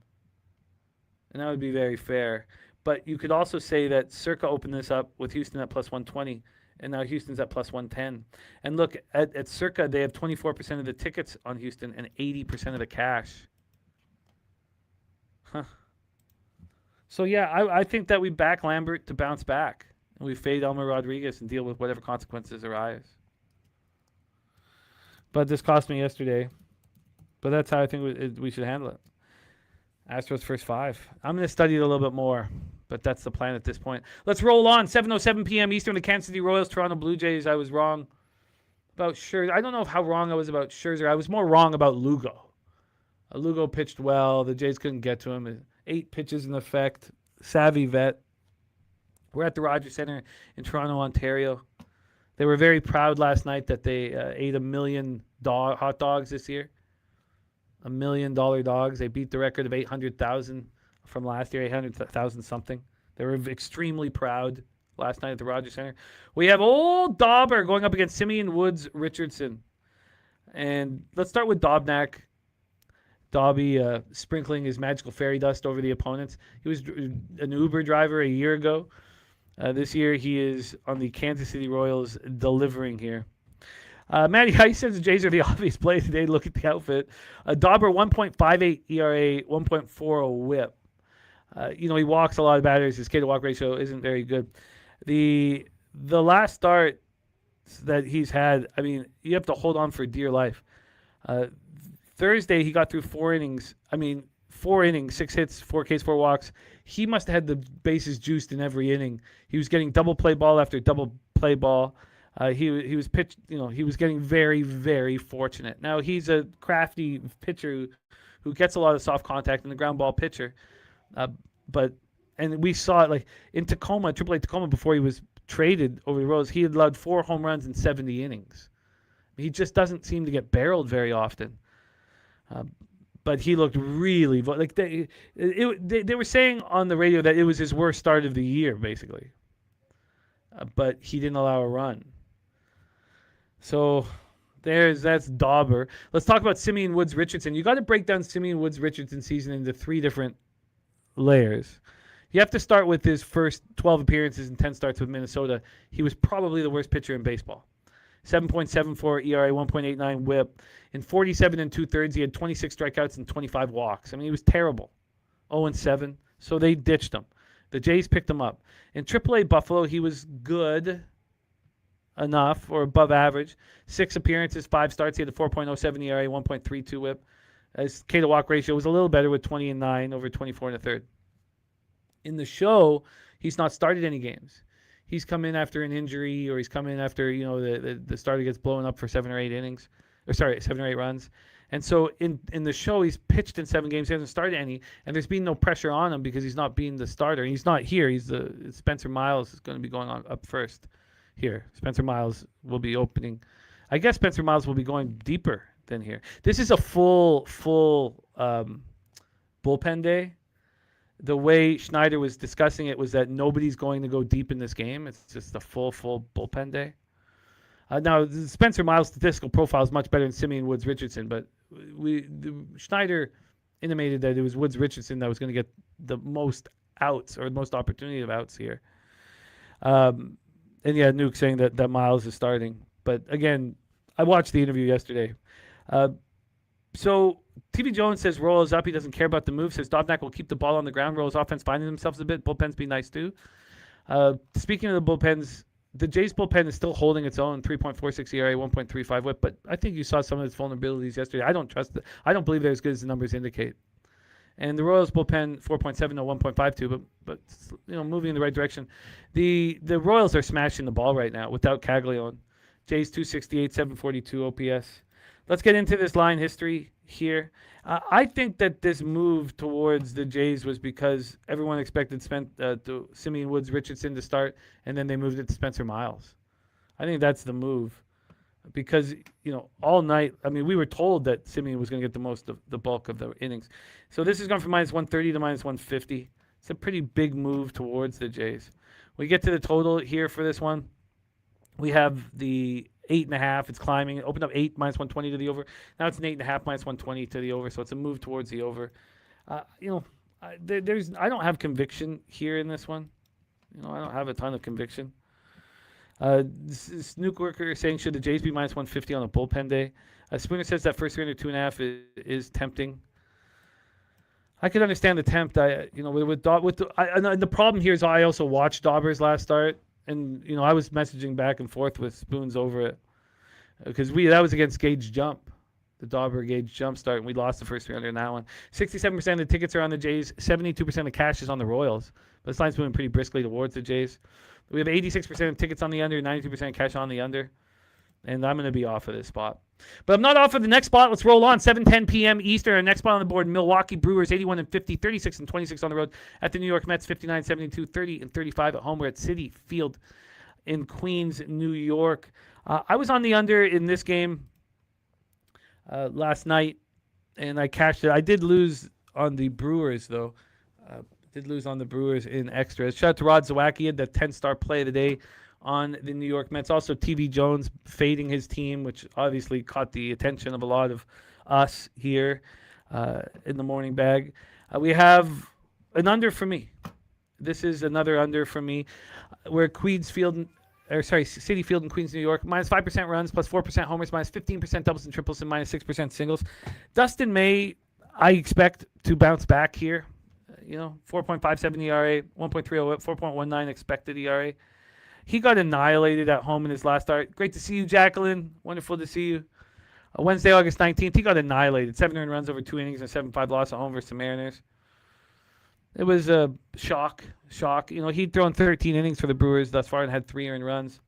And that would be very fair. But you could also say that Circa opened this up with Houston at plus 120, and now Houston's at plus 110. And look, at Circa, they have 24% of the tickets on Houston and 80% of the cash. Huh. So, yeah, I think that we back Lambert to bounce back. And we fade Elmer Rodriguez and deal with whatever consequences arise. But this cost me yesterday. But that's how I think we should handle it. Astros first 5. I'm going to study it a little bit more, but that's the plan at this point. Let's roll on. 7:07 p.m. Eastern, the Kansas City Royals, Toronto Blue Jays. I was wrong about Scherzer. I don't know how wrong I was about Scherzer. I was more wrong about Lugo. Lugo pitched well. The Jays couldn't get to him. 8 pitches in effect. Savvy vet. We're at the Rogers Center in Toronto, Ontario. They were very proud last night that they ate 1 million hot dogs this year. $1 million dogs. They beat the record of 800,000 from last year, 800,000 something. They were extremely proud last night at the Rogers Center. We have old Dauber going up against Simeon Woods Richardson. And let's start with Dobnak. Dobby sprinkling his magical fairy dust over the opponents. He was an Uber driver a year ago. This year he is on the Kansas City Royals delivering here. Matty Ice says the Jays are the obvious play today. Look at the outfit. Dauber 1.58 ERA, 1.40 WHIP. He walks a lot of batters. His K-to-walk ratio isn't very good. The last start that he's had, I mean, you have to hold on for dear life. Thursday he got through 4 innings. 4 innings, 6 hits, 4 Ks, 4 walks. He must have had the bases juiced in every inning. He was getting double play ball after double play ball. He was pitched, he was getting very, very fortunate. Now, he's a crafty pitcher who gets a lot of soft contact and the ground ball pitcher. And we saw it like in Tacoma, AAA Tacoma, before he was traded over the Royals, he had allowed 4 home runs in 70 innings. He just doesn't seem to get barreled very often. But he looked really like they were saying on the radio that it was his worst start of the year, basically. But he didn't allow a run. So that's Dauber. Let's talk about Simeon Woods Richardson. You got to break down Simeon Woods Richardson season into 3 different layers. You have to start with his first 12 appearances and 10 starts with Minnesota. He was probably the worst pitcher in baseball. 7.74 ERA, 1.89 WHIP. In 47 2/3, he had 26 strikeouts and 25 walks. He was terrible. 0-7. So they ditched him. The Jays picked him up. In AAA Buffalo, he was good enough or above average. 6 appearances, 5 starts. He had a 4.07 ERA, 1.32 WHIP. His K-to-walk ratio was a little better with 20-9 over 24 1/3. In the show, he's not started any games. He's come in after an injury, or he's come in after the starter gets blown up for 7 or 8 innings, 7 or 8 runs. And so in the show, he's pitched in 7 games. He hasn't started any, and there's been no pressure on him because he's not being the starter. He's not here. Spencer Miles is going to be going on up first here. Spencer Miles will be opening. I guess Spencer Miles will be going deeper than here. This is a full bullpen day. The way Schneider was discussing it was that nobody's going to go deep in this game. It's just a full bullpen day. Now, Spencer Miles' statistical profile is much better than Simeon Woods Richardson, but Schneider intimated that it was Woods Richardson that was going to get the most outs or the most opportunity of outs here. And yeah, Nuke saying that Miles is starting. But again, I watched the interview yesterday. So TV Jones says Royals up. He doesn't care about the move. Says Dobnak will keep the ball on the ground. Royals offense finding themselves a bit. Bullpens be nice too. Speaking of the bullpens, the Jays bullpen is still holding its own, 3.46 ERA, 1.35 WHIP. But I think you saw some of its vulnerabilities yesterday. I don't trust it. I don't believe they're as good as the numbers indicate. And the Royals bullpen 4.70, 1.52, but moving in the right direction. The Royals are smashing the ball right now without Caglione. Jays 268, 742 OPS. Let's get into this line history here. I think that this move towards the Jays was because everyone expected Simeon Woods Richardson to start, and then they moved it to Spencer Miles. I think that's the move. Because, all night, we were told that Simeon was going to get the bulk of the innings. So this is going from minus 130 to minus 150. It's a pretty big move towards the Jays. We get to the total here for this one. We have the 8.5. It's climbing. It opened up 8, minus 120 to the over. Now it's an 8.5, minus 120 to the over. So it's a move towards the over. I don't have conviction here in this one. I don't have a ton of conviction. Snook Worker saying, should the Jays be minus 150 on a bullpen day? Spooner says that first 2.5 is tempting. I could understand the tempt. And the problem here is I also watched Daubers last start, and I was messaging back and forth with Spoons over it because that was against Gage Jump, the Dauber Gage Jump start, and we lost the first 300 in that one. 67% of the tickets are on the Jays. 72% of cash is on the Royals. But this line's moving pretty briskly towards the Jays. We have 86% of tickets on the under, 92% of cash on the under. And I'm going to be off of this spot. But I'm not off of the next spot. Let's roll on. 7:10 p.m. Eastern. Our next spot on the board, Milwaukee Brewers, 81-50, 36-26 on the road. At the New York Mets, 59-72, 30-35 at home. We're at Citi Field in Queens, New York. I was on the under in this game last night, and I cashed it. I did lose on the Brewers, though. Did lose on the Brewers in extras. Shout out to Rod Zawacki, the 10-star play of the day on the New York Mets. Also, TV Jones fading his team, which obviously caught the attention of a lot of us here in the morning bag. We have an under for me. This is another under for me. We're Citi Field in Queens, New York. Minus 5% runs, plus 4% homers, minus 15% doubles and triples, and minus 6% singles. Dustin May, I expect to bounce back here. 4.57 ERA, 1.30, 4.19 expected ERA. He got annihilated at home in his last start. Great to see you, Jacqueline. Wonderful to see you. Wednesday, August 19th, he got annihilated. 7 earned runs over 2 innings and 7-5 loss at home versus the Mariners. It was a shock. He'd thrown 13 innings for the Brewers thus far and had 3 earned runs.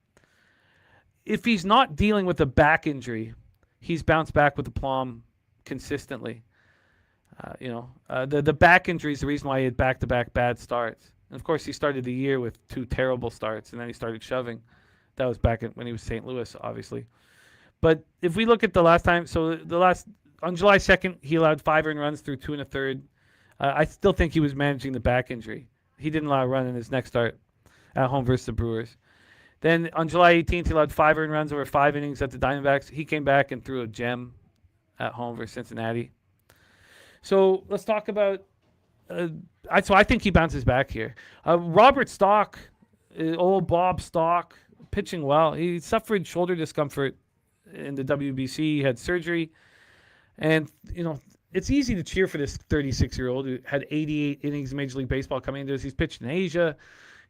If he's not dealing with a back injury, he's bounced back with aplomb consistently. The back injury is the reason why he had back-to-back bad starts. And, of course, he started the year with 2 terrible starts, and then he started shoving. That was back when he was St. Louis, obviously. But if we look at the last time, on July 2nd, he allowed 5 earned runs through 2 1/3. I still think he was managing the back injury. He didn't allow a run in his next start at home versus the Brewers. Then on July 18th, he allowed 5 earned runs over 5 innings at the Diamondbacks. He came back and threw a gem at home versus Cincinnati. So let's talk about. So I think he bounces back here. Robert Stock, old Bob Stock, pitching well. He suffered shoulder discomfort in the WBC. He had surgery, and it's easy to cheer for this 36-year-old who had 88 innings in Major League Baseball coming into this. He's pitched in Asia.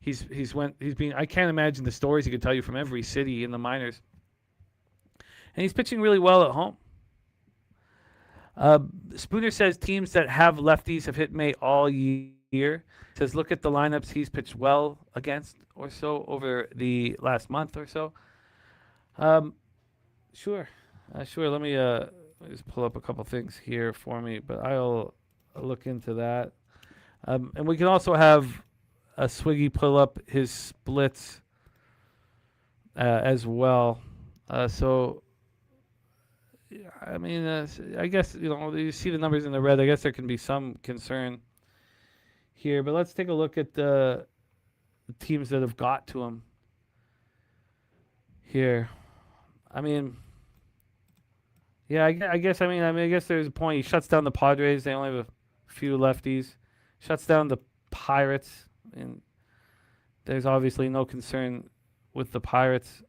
I can't imagine the stories he could tell you from every city in the minors, and he's pitching really well at home. Spooner says teams that have lefties have hit May all year. Says look at the lineups he's pitched well against or so over the last month or so. Sure. Let me just pull up a couple things here for me, but I'll look into that. And we can also have a Swiggy pull up his splits as well. I guess, you see the numbers in the red. I guess there can be some concern here. But let's take a look at the teams that have got to him here. I guess there's a point. He shuts down the Padres. They only have a few lefties. Shuts down the Pirates. And there's obviously no concern with the Pirates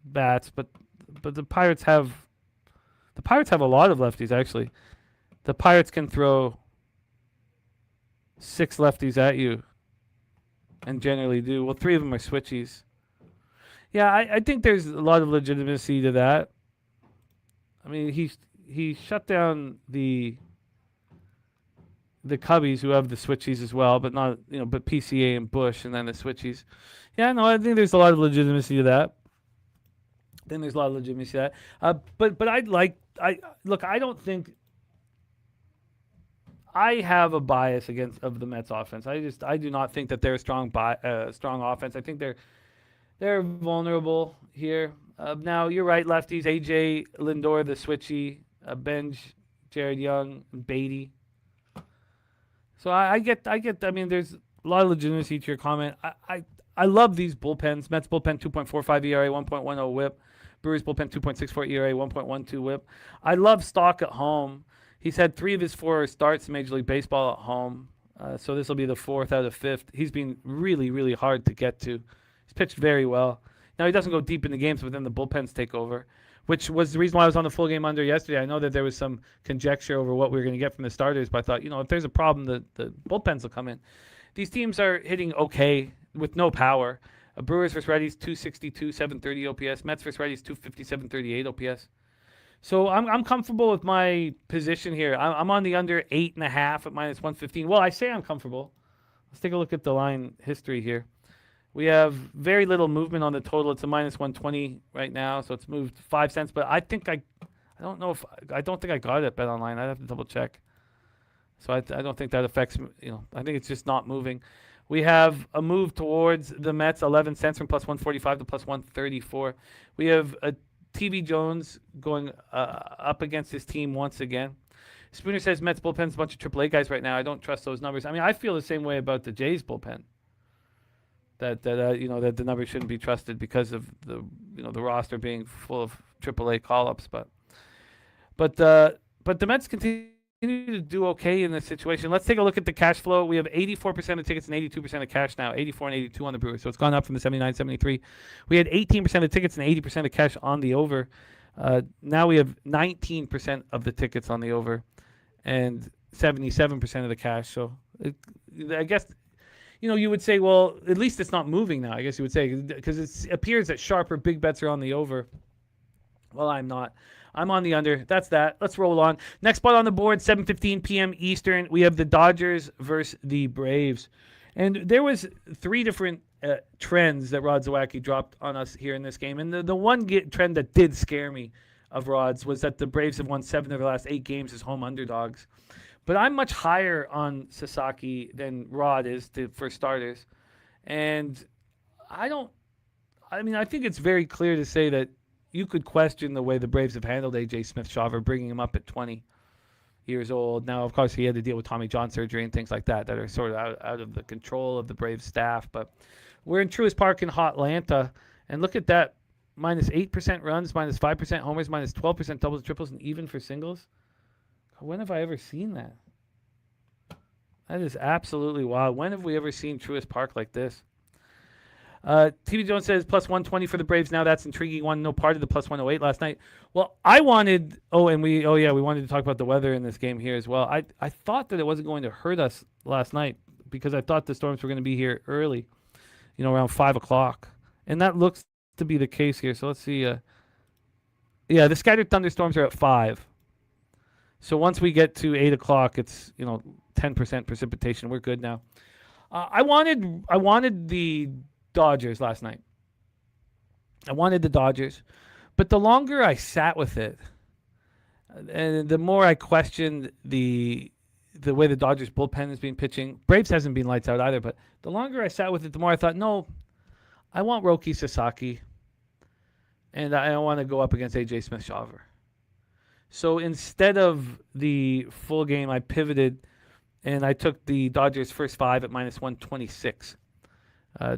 bats, but the Pirates have a lot of lefties, actually. The Pirates can throw 6 lefties at you and generally do. Well, 3 of them are switchies. Yeah, I think there's a lot of legitimacy to that. I mean, he shut down the Cubbies, who have the switchies as well, but not but PCA and Bush, and then the switchies. Yeah, no, I think there's a lot of legitimacy to that. But I don't think I have a bias of the Mets offense. I do not think that they're a strong offense. I think they're vulnerable here. Now you're right, lefties. AJ Lindor, the switchy, Benj, Jared Young, Beatty. So I get. I mean, there's a lot of legitimacy to your comment. I love these bullpens. Mets bullpen 2.45 ERA, 1.10 WHIP. Brewers bullpen 2.64 ERA, 1.12 WHIP. I love Stock at home. He's had 3 of his 4 starts in Major League Baseball at home. So this will be the 4th out of 5th. He's been really, really hard to get to. He's pitched very well. Now, he doesn't go deep in the games, but then the bullpens take over, which was the reason why I was on the full game under yesterday. I know that there was some conjecture over what we were going to get from the starters, but I thought, if there's a problem, the bullpens will come in. These teams are hitting okay with no power. Brewers versus Reddies, 262, 730 OPS. Mets versus Reddies, 250, 738 OPS. So I'm comfortable with my position here. I'm on the under 8.5 at -115. Well, I say I'm comfortable. Let's take a look at the line history here. We have very little movement on the total. It's a -120 right now, so it's moved 5 cents. But I think I don't think I got it at Bet Online. I'd have to double check. So I don't think that affects. I think it's just not moving. We have a move towards the Mets, 11 cents from +145 to +134. We have a TV Jones going up against his team once again. Spooner says Mets bullpen's a bunch of AAA guys right now. I don't trust those numbers. I mean, I feel the same way about the Jays bullpen. That the numbers shouldn't be trusted because of the roster being full of AAA call-ups. But the Mets continue to do okay in this situation. Let's take a look at the cash flow. We have 84% of tickets and 82% of cash now, 84 and 82 on the Brewers. So it's gone up from the 79, 73. We had 18% of tickets and 80% of cash on the over. Now we have 19% of the tickets on the over and 77% of the cash. So I guess, you would say, well, at least it's not moving now, I guess you would say, because it appears that sharper big bets are on the over. Well, I'm not. I'm on the under. That's that. Let's roll on. Next spot on the board, 7:15 p.m. Eastern. We have the Dodgers versus the Braves. And there was 3 different trends that Rod Zawacki dropped on us here in this game. And the one trend that did scare me of Rod's was that the Braves have won 7 of their last 8 games as home underdogs. But I'm much higher on Sasaki than Rod is for starters. And I think it's very clear to say that you could question the way the Braves have handled A.J. Smith-Shawver, bringing him up at 20 years old. Now, of course, he had to deal with Tommy John surgery and things like that are sort of out of the control of the Braves staff. But we're in Truist Park in Hotlanta, and look at that. -8% runs, -5% homers, -12% doubles, triples, and even for singles. When have I ever seen that? That is absolutely wild. When have we ever seen Truist Park like this? TV Jones says +120 for the Braves. Now that's intriguing one. No part of the +108 last night. Well, I wanted. We wanted to talk about the weather in this game here as well. I thought that it wasn't going to hurt us last night because I thought the storms were going to be here early, around 5:00, and that looks to be the case here. So let's see. The scattered thunderstorms are at 5. So once we get to 8:00, it's 10% precipitation. We're good now. I wanted the Dodgers last night. I wanted the Dodgers, but the longer I sat with it, and the more I questioned the way the Dodgers bullpen has been pitching. Braves hasn't been lights out either, but the longer I sat with it, the more I thought, no, I want Roki Sasaki, and I want to go up against A.J. Smith-Shawver. So instead of the full game, I pivoted, and I took the Dodgers first 5 at -126.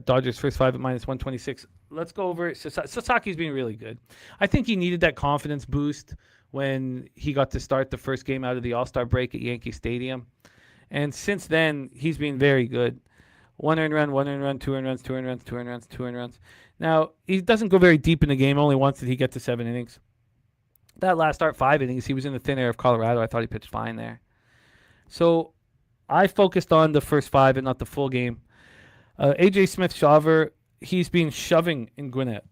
Dodgers first 5 at -126. Let's go over it. Sasaki's been really good. I think he needed that confidence boost when he got to start the first game out of the All-Star break at Yankee Stadium. And since then, he's been very good. 1 earned run, 2 earned runs, 2 earned runs. Now, he doesn't go very deep in the game. Only once did he get to 7 innings. That last start, 5 innings, he was in the thin air of Colorado. I thought he pitched fine there. So I focused on the first 5 and not the full game. AJ Smith-Shawver, he's been shoving in Gwinnett.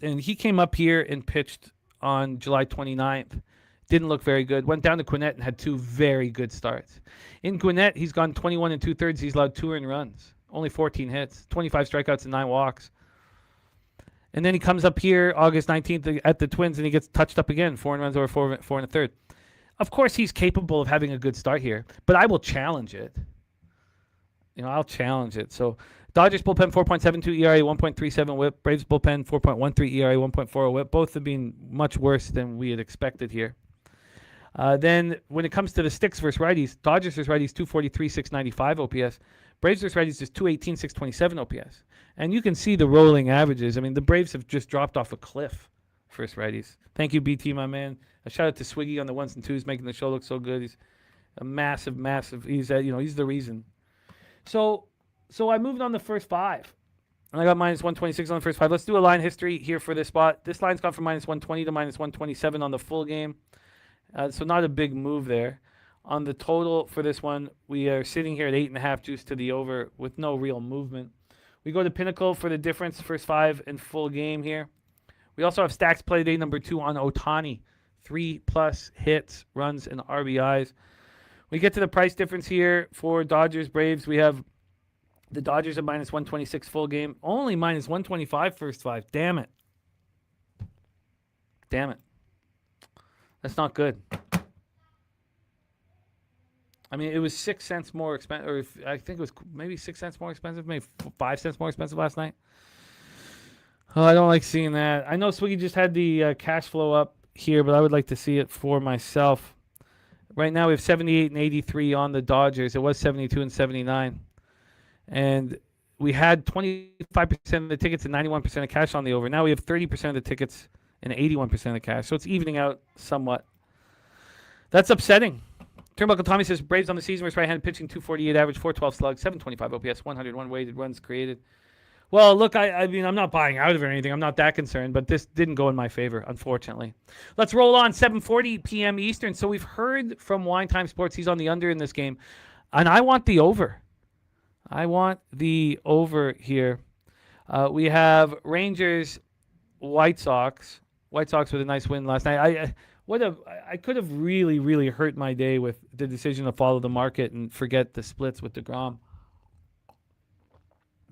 And he came up here and pitched on July 29th. Didn't look very good. Went down to Gwinnett and had 2 very good starts. In Gwinnett, he's gone 21 and 2/3. He's allowed 2 earned runs, only 14 hits, 25 strikeouts and 9 walks. And then he comes up here August 19th at the Twins and he gets touched up again, 4 earned runs over 4 1/3. Of course, he's capable of having a good start here, but I will challenge it. I'll challenge it. So Dodgers bullpen 4.72 ERA, 1.37 WHIP. Braves bullpen 4.13 ERA, 1.40 WHIP. Both have been much worse than we had expected here. Then when it comes to the sticks versus righties, Dodgers versus righties 243, 695 OPS. Braves versus righties is 218, 627 OPS. And you can see the rolling averages. I mean, the Braves have just dropped off a cliff versus righties. Thank you, BT, my man. A shout out to Swiggy on the 1s and 2s, making the show look so good. He's a massive. He's the reason. So I moved on the first 5. And I got minus 126 on the first 5. Let's do a line history here for this spot. This line's gone from minus 120 to minus 127 on the full game. So not a big move there. On the total for this one, we are sitting here at 8.5 juice to the over with no real movement. We go to Pinnacle for the difference, first 5 and full game here. We also have Stacks play day number 2 on Ohtani. 3+ hits, runs, and RBIs. We get to the price difference here for Dodgers, Braves. We have the Dodgers at minus 126 full game. Only minus 125 first 5. Damn it. That's not good. I mean, it was 6 cents more expensive, or I think it was maybe 6 cents more expensive, maybe 5 cents more expensive last night. Oh, I don't like seeing that. I know Swiggy just had the cash flow up here, but I would like to see it for myself. Right now we have 78 and 83 on the Dodgers. It was 72 and 79. And we had 25% of the tickets and 91% of cash on the over. Now we have 30% of the tickets and 81% of the cash. So it's evening out somewhat. That's upsetting. Turnbuckle Tommy says Braves on the season versus right-handed pitching, 248 average, 412 slug, 725 OPS, 101 weighted runs created. Well, look, I mean, I'm not buying out of it or anything. I'm not that concerned, but this didn't go in my favor, unfortunately. Let's roll on, 7:40 p.m. Eastern. So we've heard from Wine Time Sports he's on the under in this game, and I want the over. I want the over here. We have Rangers, White Sox. White Sox with a nice win last night. I could have really, really hurt my day with the decision to follow the market and forget the splits with DeGrom.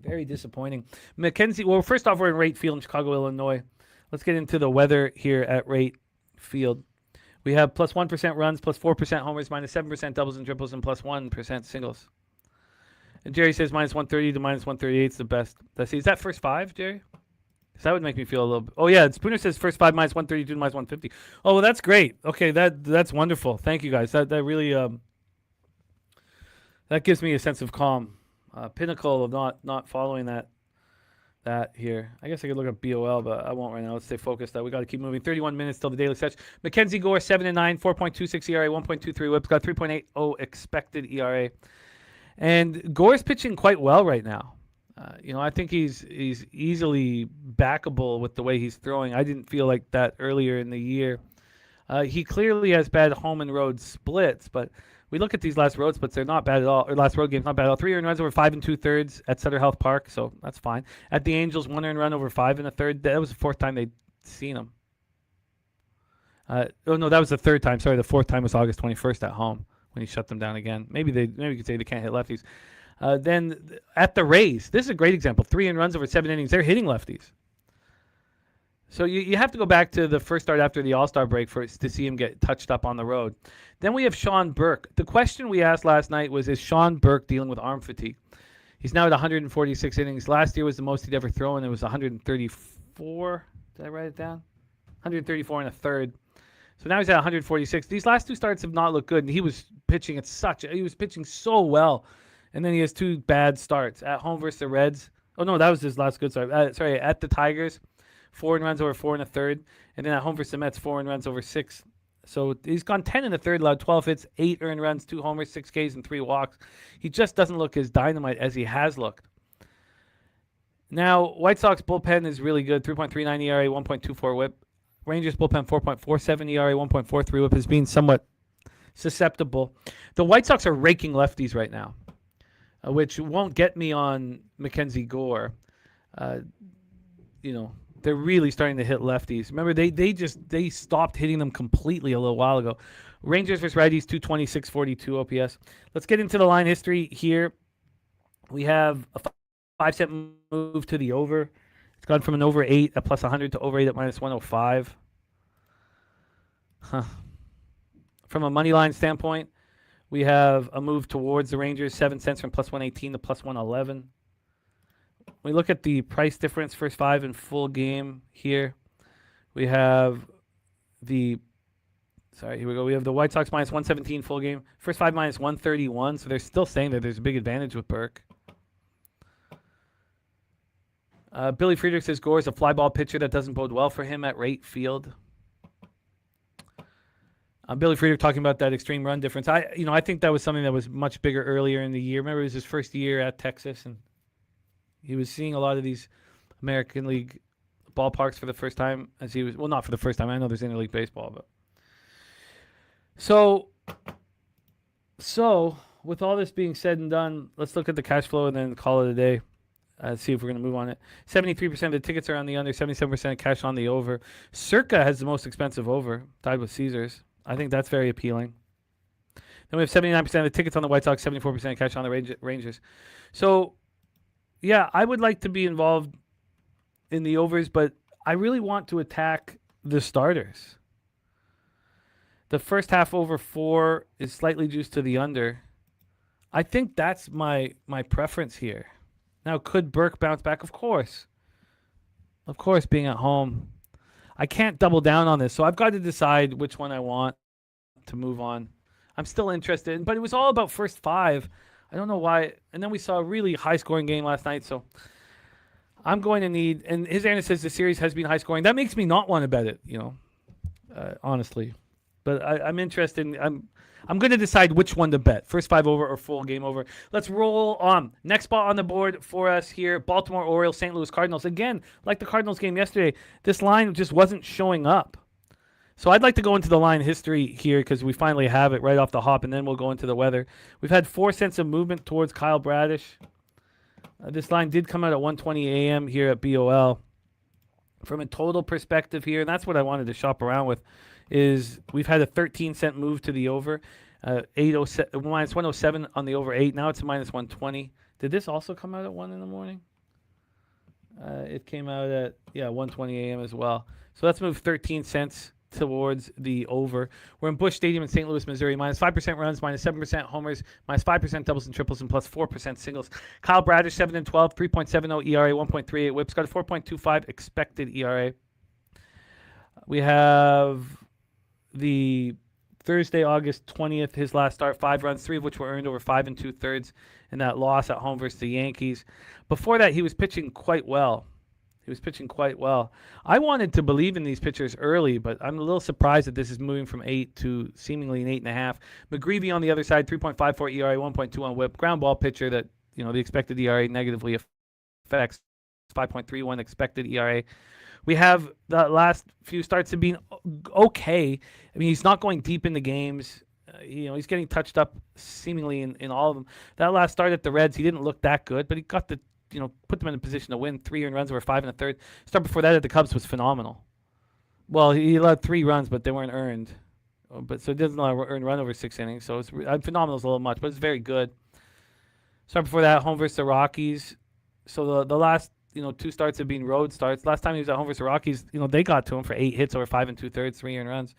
Very disappointing. Mackenzie, well, first off, we're in Rate Field in Chicago, Illinois. Let's get into the weather here at Rate Field. We have plus 1% runs, plus 4% homers, minus 7% doubles and triples, and plus 1% singles. And Jerry says minus 130 to minus 138 is the best. Is that first 5, Jerry? Because that would make me feel a little... Oh, yeah. Spooner says first 5 minus 132 to minus 150. Oh, well, that's great. Okay, that's wonderful. Thank you, guys. That really... that gives me a sense of calm. Pinnacle of not following that here. I guess I could look up BOL, but I won't right now. Let's stay focused. We got to keep moving. 31 minutes till the daily stretch. Mackenzie Gore, 7-9, 4.26 ERA, 1.23 whips. Got 3.80 expected ERA. And Gore's pitching quite well right now. I think he's easily backable with the way he's throwing. I didn't feel like that earlier in the year. He clearly has bad home and road splits, but we look at these last road splits, they're not bad at all. Or last road games, not bad at all. 3 earned runs over 5 2/3 at Sutter Health Park, so that's fine. At the Angels, 1 earned run over 5 1/3. That was the 4th time they'd seen him. That was the 3rd time. Sorry, the 4th time was August 21st at home when he shut them down again. Maybe you could say they can't hit lefties. Then at the Rays, this is a great example. 3 earned runs over 7 innings. They're hitting lefties. So you have to go back to the first start after the All-Star break to see him get touched up on the road. Then we have Sean Burke. The question we asked last night was, is Sean Burke dealing with arm fatigue? He's now at 146 innings. Last year was the most he'd ever thrown. It was 134. Did I write it down? 134 and a third. So now he's at 146. These last 2 starts have not looked good, and he was pitching he was pitching so well. And then he has 2 bad starts. At home versus the Reds. Oh, no, that was his last good start. At the Tigers. 4 earned runs over 4 1/3, and then at home versus the Mets, 4 earned runs over 6. So he's gone 10 1/3, allowed 12 hits, 8 earned runs, 2 homers, 6 Ks, and 3 walks. He just doesn't look as dynamite as he has looked. Now, White Sox bullpen is really good, 3.39 ERA, 1.24 WHIP. Rangers bullpen 4.47 ERA, 1.43 WHIP has been somewhat susceptible. The White Sox are raking lefties right now. which won't get me on Mackenzie Gore. Uh, they're really starting to hit lefties. Remember, they stopped hitting them completely a little while ago. Rangers versus righties, 226.42 OPS. Let's get into the line history here. We have a 5-cent move to the over. It's gone from an over 8 at plus 100 to over 8 at minus 105. Huh. From a money line standpoint, we have a move towards the Rangers, 7 cents from plus 118 to plus 111. We look at the price difference, first 5 in full game here. We have here we go. We have the White Sox minus 117 full game. First 5 minus 131, so they're still saying that there's a big advantage with Burke. Billy Friedrich says Gore is a fly ball pitcher that doesn't bode well for him at right field. Billy Friedrich talking about that extreme run difference. I think that was something that was much bigger earlier in the year. Remember, it was his first year at Texas, and he was seeing a lot of these American League ballparks for the first time as he was, well, not for the first time. I know there's interleague baseball, but so with all this being said and done, let's look at the cash flow and then call it a day. See if we're going to move on it. 73% of the tickets are on the under, 77% of cash on the over. Circa has the most expensive over, tied with Caesars. I think that's very appealing. Then we have 79% of the tickets on the White Sox, 74% of cash on the Rangers. So, yeah, I would like to be involved in the overs, but I really want to attack the starters. The first half over 4 is slightly juiced to the under. I think that's my preference here. Now, could Burke bounce back? Of course. Of course, being at home. I can't double down on this, so I've got to decide which one I want to move on. I'm still interested, but it was all about first 5. I don't know why. And then we saw a really high-scoring game last night, so I'm going to need, and his Aaron says the series has been high-scoring. That makes me not want to bet it, honestly. But I'm interested in, I'm going to decide which one to bet. First 5 over or full game over. Let's roll on. Next spot on the board for us here. Baltimore Orioles, St. Louis Cardinals. Again, like the Cardinals game yesterday, this line just wasn't showing up. So I'd like to go into the line history here because we finally have it right off the hop, and then we'll go into the weather. We've had 4 cents of movement towards Kyle Bradish. This line did come out at 1:20 a.m. here at BOL. From a total perspective here, and that's what I wanted to shop around with, is we've had a 13-cent move to the over, minus 107 on the over 8. Now it's a minus 120. Did this also come out at 1 in the morning? It came out at 1:20 a.m. as well. So let's move 13 cents towards the over. We're in Busch Stadium in St. Louis, Missouri. Minus 5% runs, minus 7% homers, minus 5% doubles and triples, and plus 4% singles. Kyle Bradish, 7-12, 3.70 ERA, 1.38 whips. Got a 4.25 expected ERA. We have the Thursday, August 20th, his last start, 5 runs, 3 of which were earned over 5 2/3 in that loss at home versus the Yankees. Before that, he was pitching quite well. I wanted to believe in these pitchers early, but I'm a little surprised that this is moving from 8 to seemingly an 8.5. McGreevy on the other side, 3.54 ERA, 1.2 on whip. Ground ball pitcher that, the expected ERA negatively affects. 5.31 expected ERA. We have the last few starts have been okay. I mean, he's not going deep into games. He's getting touched up seemingly in all of them. That last start at the Reds, he didn't look that good, but he got put them in a position to win. 3 earned runs over 5 1/3. Start before that at the Cubs was phenomenal. Well, he allowed 3 runs, but they weren't earned. So he doesn't allow earned run over 6 innings. So it's phenomenal is a little much, but it's very good. Start before that, home versus the Rockies. So the last 2 starts have been road starts. Last time he was at home versus the Rockies, they got to him for 8 hits over 5 2/3, 3 earned runs.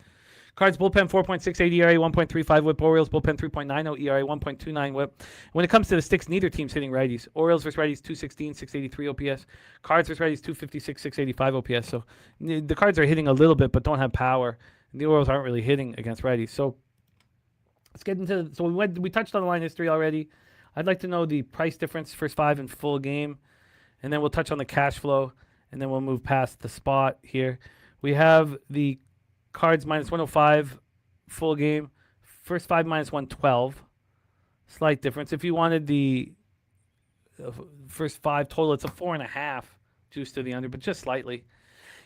Cards bullpen 4.68 ERA, 1.35 whip. Orioles bullpen 3.90 ERA, 1.29 whip. When it comes to the sticks, neither team's hitting righties. Orioles versus righties 216, 683 OPS. Cards versus righties 256, 685 OPS. So the Cards are hitting a little bit, but don't have power. And the Orioles aren't really hitting against righties. So let's get into. So we touched on the line history already. I'd like to know the price difference first 5 in full game, and then we'll touch on the cash flow, and then we'll move past the spot here. We have the Cards minus 105 full game. First 5 minus 112. Slight difference. If you wanted the first 5 total, it's a 4.5 juice to the under, but just slightly.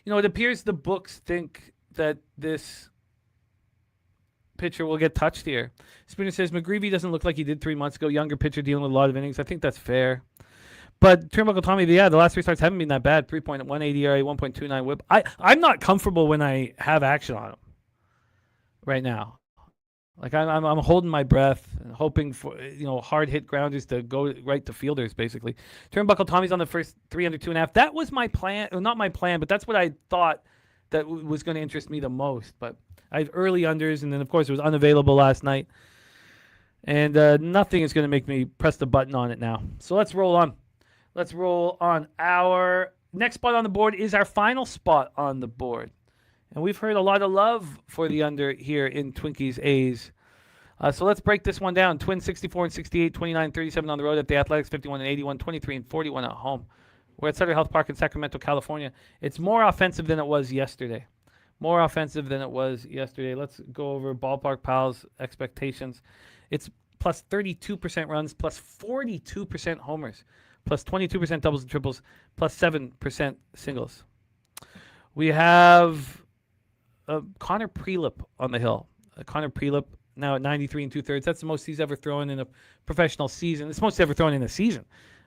It appears the books think that this pitcher will get touched here. Spooner says McGreevy doesn't look like he did 3 months ago. Younger pitcher dealing with a lot of innings. I think that's fair. But Turnbuckle Tommy, the last 3 starts haven't been that bad. 3.18 ERA, 1.29 WHIP. I'm not comfortable when I have action on him right now. Like I'm holding my breath and hoping for hard hit grounders to go right to fielders basically. Turnbuckle Tommy's on the first 3 under 2.5. That was my plan, or not my plan, but that's what I thought that was going to interest me the most. But I have early unders, and then of course it was unavailable last night, and nothing is going to make me press the button on it now. So let's roll on. Let's roll on. Our next spot on the board is our final spot on the board. And we've heard a lot of love for the under here in Twinkies A's. So let's break this one down. Twins 64 and 68, 29 37 on the road at the Athletics, 51 and 81, 23 and 41 at home. We're at Sutter Health Park in Sacramento, California. It's more offensive than it was yesterday. More offensive than it was yesterday. Let's go over Ballpark Pals expectations. It's plus 32% runs, plus 42% homers, plus 22% doubles and triples, plus 7% singles. We have Connor Prelip on the hill. Connor Prelip now at 93 2/3. That's the most he's ever thrown in a professional season. It's the most he's ever thrown in a season.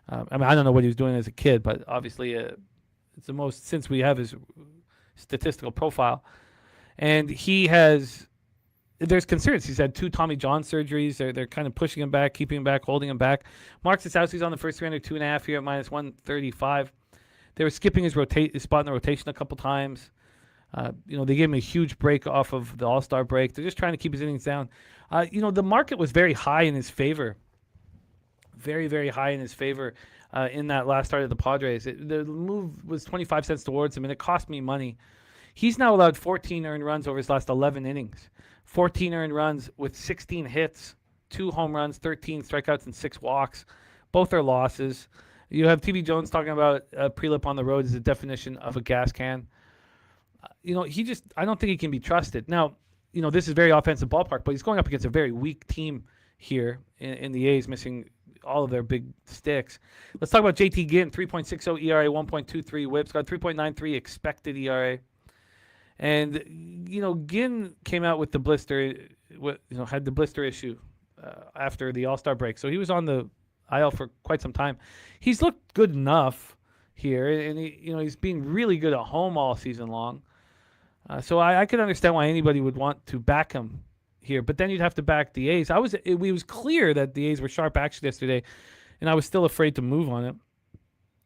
I don't know what he was doing as a kid, but obviously it's the most since we have his statistical profile. And there's concerns. He's had 2 Tommy John surgeries. They're kind of pushing him back, keeping him back, holding him back. Mark Sasowski's on the first 3 under 2.5 here at minus 135. They were skipping his spot in the rotation a couple times. They gave him a huge break off of the All-Star break. They're just trying to keep his innings down. The market was very high in his favor. Very, very high in his favor in that last start of the Padres. The move was 25 cents towards him, and it cost me money. He's now allowed 14 earned runs over his last 11 innings. 14 earned runs with 16 hits, 2 home runs, 13 strikeouts, and 6 walks. Both are losses. You have TV Jones talking about Prelip on the road as a definition of a gas can. I don't think he can be trusted. Now, this is a very offensive ballpark, but he's going up against a very weak team here in the A's, missing all of their big sticks. Let's talk about JT Ginn, 3.60 ERA, 1.23 WHIPs, got 3.93 expected ERA. And, Ginn came out with the blister, had the blister issue after the All-Star break. So he was on the IL for quite some time. He's looked good enough here, and he's been really good at home all season long. So I could understand why anybody would want to back him here, but then you'd have to back the A's. It was clear that the A's were sharp action yesterday, and I was still afraid to move on it.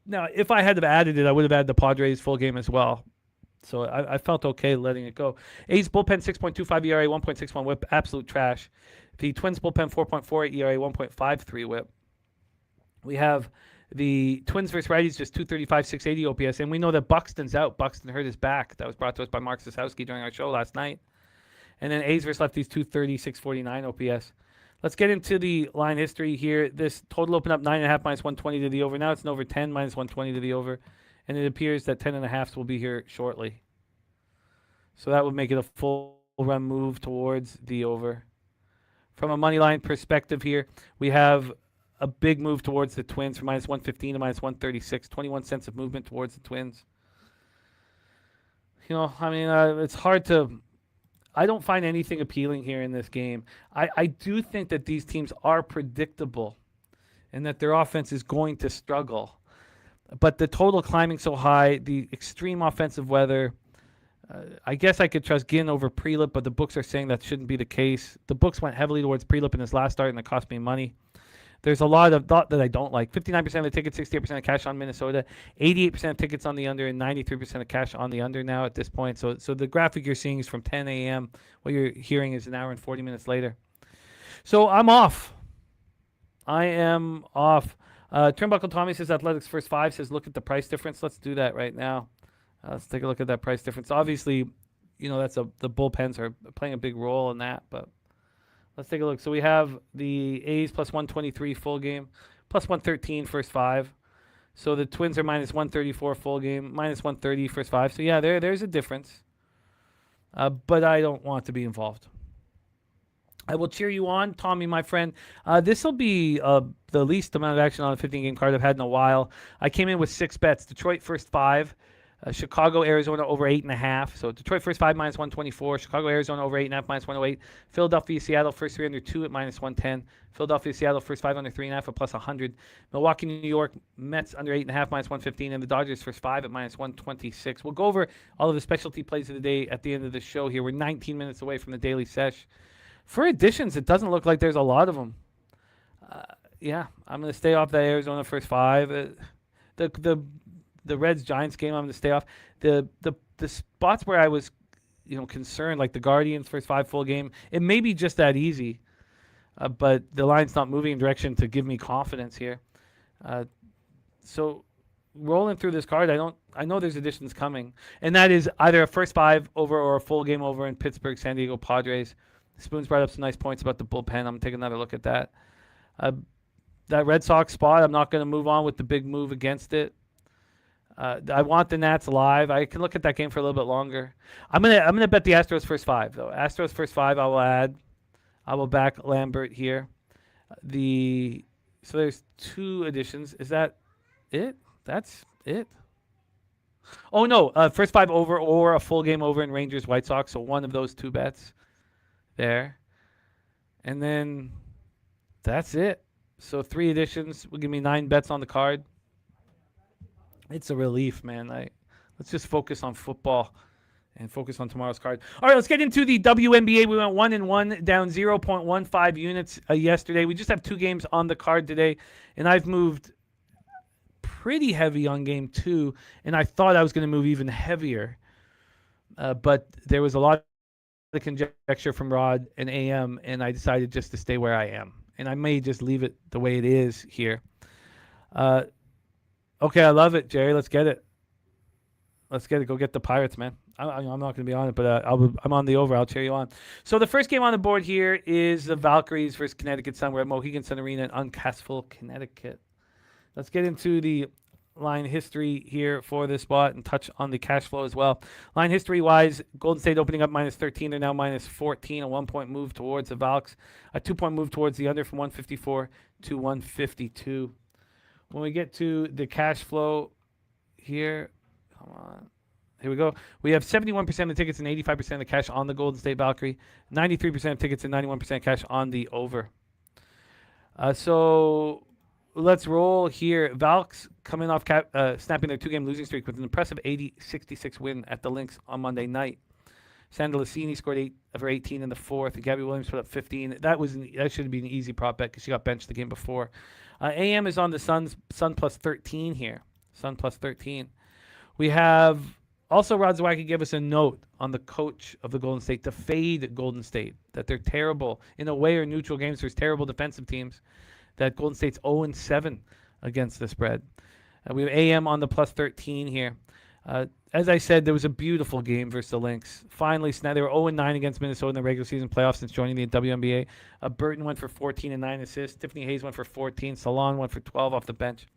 Now, if I had to have added it, I would have added the Padres full game as well. So I felt okay letting it go. A's bullpen 6.25 ERA, 1.61 WHIP, absolute trash. The Twins bullpen 4.48 ERA, 1.53 WHIP. We have the Twins versus righties, just 235, 680 OPS. And we know that Buxton's out. Buxton hurt his back. That was brought to us by Mark Sasowski during our show last night. And then A's versus lefties, 230, 649 OPS. Let's get into the line history here. This total opened up 9.5 minus 120 to the over. Now it's an over 10 minus 120 to the over. And it appears that 10.5s will be here shortly. So that would make it a full run move towards the over. From a money line perspective here, we have a big move towards the Twins from minus 115 to minus 136. 21 cents of movement towards the Twins. It's hard to... I don't find anything appealing here in this game. I do think that these teams are predictable and that their offense is going to struggle. But the total climbing so high, the extreme offensive weather, I guess I could trust Ginn over Prelip, but the books are saying that shouldn't be the case. The books went heavily towards Prelip in his last start, and it cost me money. There's a lot of thought that I don't like. 59% of the tickets, 68% of cash on Minnesota, 88% of tickets on the under, and 93% of cash on the under now at this point. So the graphic you're seeing is from 10 a.m. What you're hearing is an hour and 40 minutes later. So I'm off. I am off. Turnbuckle Tommy says Athletics first 5, says look at the price difference. Let's do that right now. Let's take a look at that price difference. Obviously, the bullpens are playing a big role in that, but let's take a look. So we have the A's plus 123 full game, plus 113 first 5. So the Twins are minus 134 full game, minus 130 first 5. So yeah, there's a difference. But I don't want to be involved. I will cheer you on, Tommy, my friend. This will be the least amount of action on a 15-game card I've had in a while. I came in with 6 bets. Detroit first 5, Chicago, Arizona over 8.5. So Detroit first 5 minus 124. Chicago, Arizona over 8.5 minus 108. Philadelphia, Seattle first 3 under 2 at minus 110. Philadelphia, Seattle first 5 under 3.5 at plus 100. Milwaukee, New York, Mets under 8.5 minus 115. And the Dodgers first 5 at minus 126. We'll go over all of the specialty plays of the day at the end of the show here. We're 19 minutes away from the daily sesh. For additions, it doesn't look like there's a lot of them. Yeah, I'm going to stay off that Arizona first 5. The Reds Giants game, I'm going to stay off. The spots where I was, concerned, like the Guardians first 5 full game, it may be just that easy, but the line's not moving in direction to give me confidence here. So rolling through this card, I know there's additions coming, and that is either a first 5 over or a full game over in Pittsburgh, San Diego Padres. Spoons brought up some nice points about the bullpen. I'm going to take another look at that. That Red Sox spot, I'm not going to move on with the big move against it. I want the Nats live. I can look at that game for a little bit longer. I'm gonna bet the Astros first 5 though. Astros first 5. I will add. I will back Lambert here. So there's 2 additions. Is that it? That's it. Oh no, first 5 over or a full game over in Rangers White Sox. So one of those 2 bets there, and then that's it. So 3 additions will give me 9 bets on the card. It's a relief, man. Let's just focus on football and focus on tomorrow's card. All right, let's get into the WNBA. We went 1-1, down 0.15 units yesterday. We just have 2 games on the card today, and I've moved pretty heavy on game 2, and I thought I was going to move even heavier, but there was a lot of conjecture from Rod and AM, and I decided just to stay where I am, and I may just leave it the way it is here. Okay, I love it, Jerry. Let's get it. Go get the Pirates, man. I'm not going to be on it, but I'm on the over. I'll cheer you on. So the first game on the board here is the Valkyries versus Connecticut Sun. We're at Mohegan Sun Arena in Uncasville, Connecticut. Let's get into the line history here for this spot and touch on the cash flow as well. Line history-wise, Golden State opening up minus 13. They're now minus 14, a 1-point move towards the Valks, a 2-point move towards the under from 154 to 152. When we get to the cash flow here, come on. Here we go. We have 71% of the tickets and 85% of the cash on the Golden State Valkyrie, 93% of tickets and 91% cash on the over. So let's roll here. Valks coming off snapping their 2-game losing streak with an impressive 80-66 win at the Lynx on Monday night. Sandra Lucini scored 8 of her 18 in the 4th. And Gabby Williams put up 15. That should have been an easy prop bet because she got benched the game before. AM is on the Sun plus 13 here. Sun plus 13. We have also Rod Zawacki gave us a note on the coach of the Golden State to fade Golden State, that they're terrible in away or neutral games. There's terrible defensive teams. That Golden State's 0-7 against the spread. We have AM on the plus 13 here. As I said, there was a beautiful game versus the Lynx. Finally, they were 0-9 against Minnesota in the regular season playoffs since joining the WNBA. Burton went for 14 and 9 assists. Tiffany Hayes went for 14. Salon went for 12 off the bench.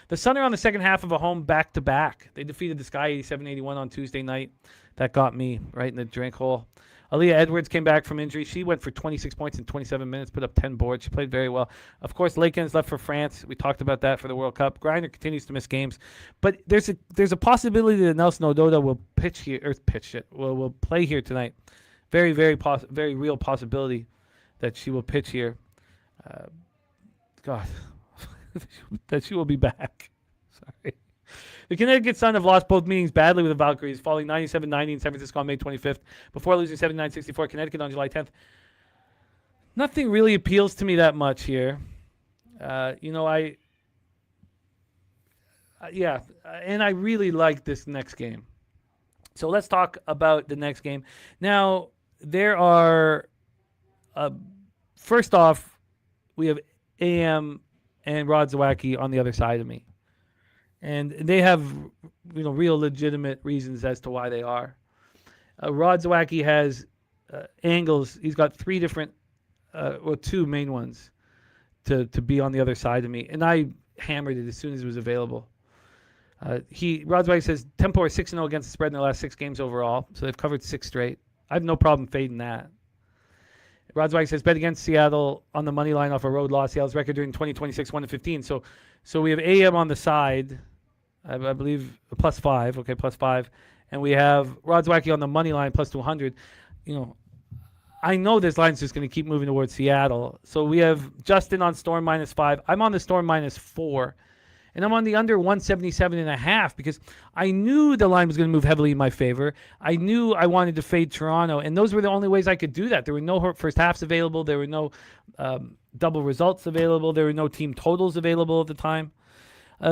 The Sun are on the second half of a home back-to-back. They defeated the Sky 87-81 on Tuesday night. That got me right in the drink hole. Aaliyah Edwards came back from injury. She went for 26 points in 27 minutes, put up 10 boards. She played very well. Of course, Lakens left for France. We talked about that for the World Cup. Griner continues to miss games. But there's a possibility that Nelson Ododa will will play here tonight. Very, very real possibility that she will pitch here. God, that she will be back. Sorry. The Connecticut Sun have lost both meetings badly with the Valkyries, falling 97-90 in San Francisco on May 25th, before losing 79-64 Connecticut on July 10th. Nothing really appeals to me that much here. And I really like this next game. So let's talk about the next game. Now, there are, first off, we have AM and Rod Zawacki on the other side of me. And they have, real legitimate reasons as to why they are. Rod Zawacki has angles. He's got 3 different, 2 main ones to be on the other side of me. And I hammered it as soon as it was available. Rod Zawacki says Tempo are 6-0 against the spread in their last 6 games overall. So they've covered 6 straight. I have no problem fading that. Rod Zawacki says bet against Seattle on the money line off a road loss. Seattle's record during 2026 1-15. So we have AM on the side. I believe +5. Okay, +5. And we have Rod's Wacky on the money line +200. You know, I know this line's just going to keep moving towards Seattle. So we have Justin on Storm -5. I'm on the Storm -4. And I'm on the under 177.5 because I knew the line was going to move heavily in my favor. I knew I wanted to fade Toronto, and those were the only ways I could do that. There were no first halves available. There were no double results available. There were no team totals available at the time.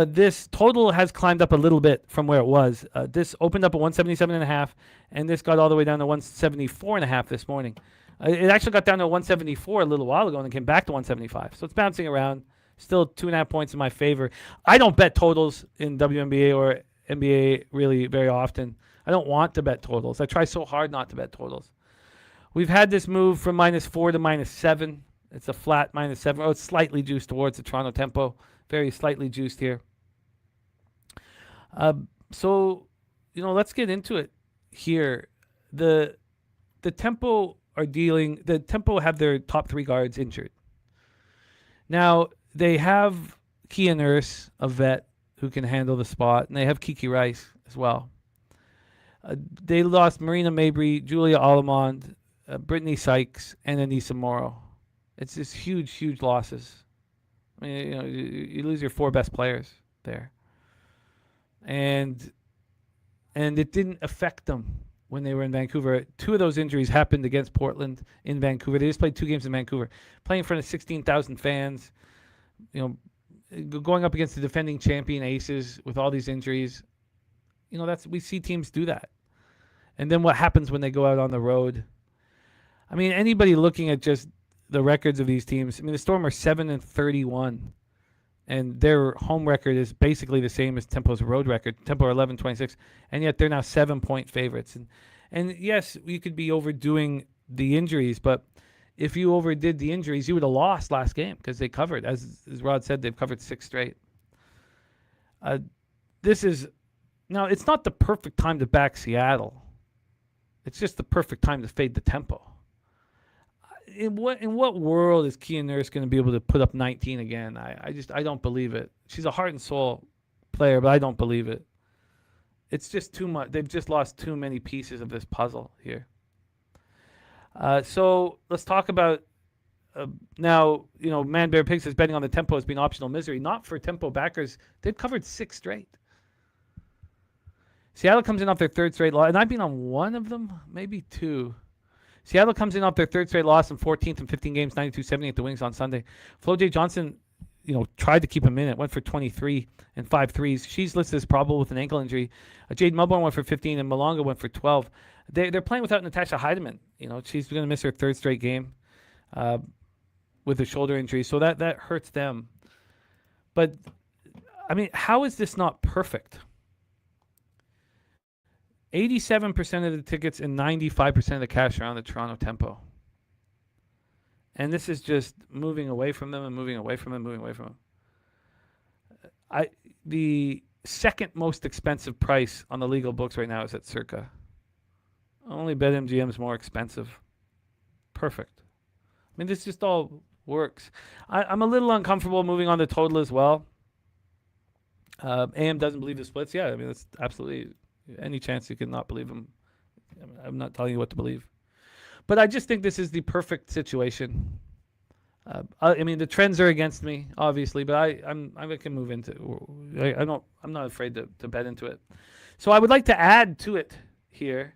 This total has climbed up a little bit from where it was. This opened up at 177.5, and this got all the way down to 174.5 this morning. It actually got down to 174 a little while ago, and it came back to 175. So it's bouncing around. Still 2.5 points in my favor. I don't bet totals in WNBA or NBA really very often. I don't want to bet totals. I try so hard not to bet totals. We've had this move from -4 to -7. It's a flat -7. Oh, it's slightly juiced towards the Toronto tempo. Very slightly juiced here. So, let's get into it here. The tempo the tempo have their top 3 guards injured. Now, they have Kia Nurse, a vet who can handle the spot, and they have Kiki Rice as well. They lost Marina Mabry, Julia Allemond, Brittany Sykes, and Anissa Morrow. It's just huge, huge losses. I mean, you lose your 4 best players there, and it didn't affect them when they were in Vancouver. 2 of those injuries happened against Portland in Vancouver. They just played 2 games in Vancouver, playing in front of 16,000 fans. Going up against the defending champion Aces with all these injuries, we see teams do that. And then what happens when they go out on the road? I mean, anybody looking at just the records of these teams, I mean, the Storm are 7-31, and their home record is basically the same as Tempo's road record. Tempo are 11-26, and yet they're now 7-point favorites. And yes, you could be overdoing the injuries, but if you overdid the injuries, you would have lost last game because they covered. As Rod said, they've covered 6 straight. It's not the perfect time to back Seattle. It's just the perfect time to fade the tempo. In what world is Kia Nurse going to be able to put up 19 again? I don't believe it. She's a heart and soul player, but I don't believe it. It's just too much. They've just lost too many pieces of this puzzle here. So let's talk about now. Man Bear Pig says betting on the tempo has been optional misery. Not for tempo backers. They've covered 6 straight. Seattle comes in off their 3rd straight loss, and I've been on 1 of them, maybe 2. Seattle comes in off their 3rd straight loss in 14th and 15 games, 92-70 at the Wings on Sunday. Flo J. Johnson, tried to keep him in it, went for 23 and 5 threes. She's listed as probable with an ankle injury. Jade Melbourne went for 15, and Malonga went for 12. They're playing without Natasha Heidemann. She's going to miss her 3rd straight game with a shoulder injury, so that hurts them. But, I mean, how is this not perfect? 87% of the tickets and 95% of the cash are on the Toronto tempo. And this is just moving away from them and moving away from them, moving away from them. The second most expensive price on the legal books right now is at Circa. Only BetMGM is more expensive. Perfect. I mean, this just all works. I'm a little uncomfortable moving on the total as well. AM doesn't believe the splits. Yeah, I mean, that's absolutely any chance you can not believe them. I'm not telling you what to believe. But I just think this is the perfect situation. I mean, the trends are against me, obviously, but I can move into it. I'm not afraid to bet into it. So I would like to add to it here.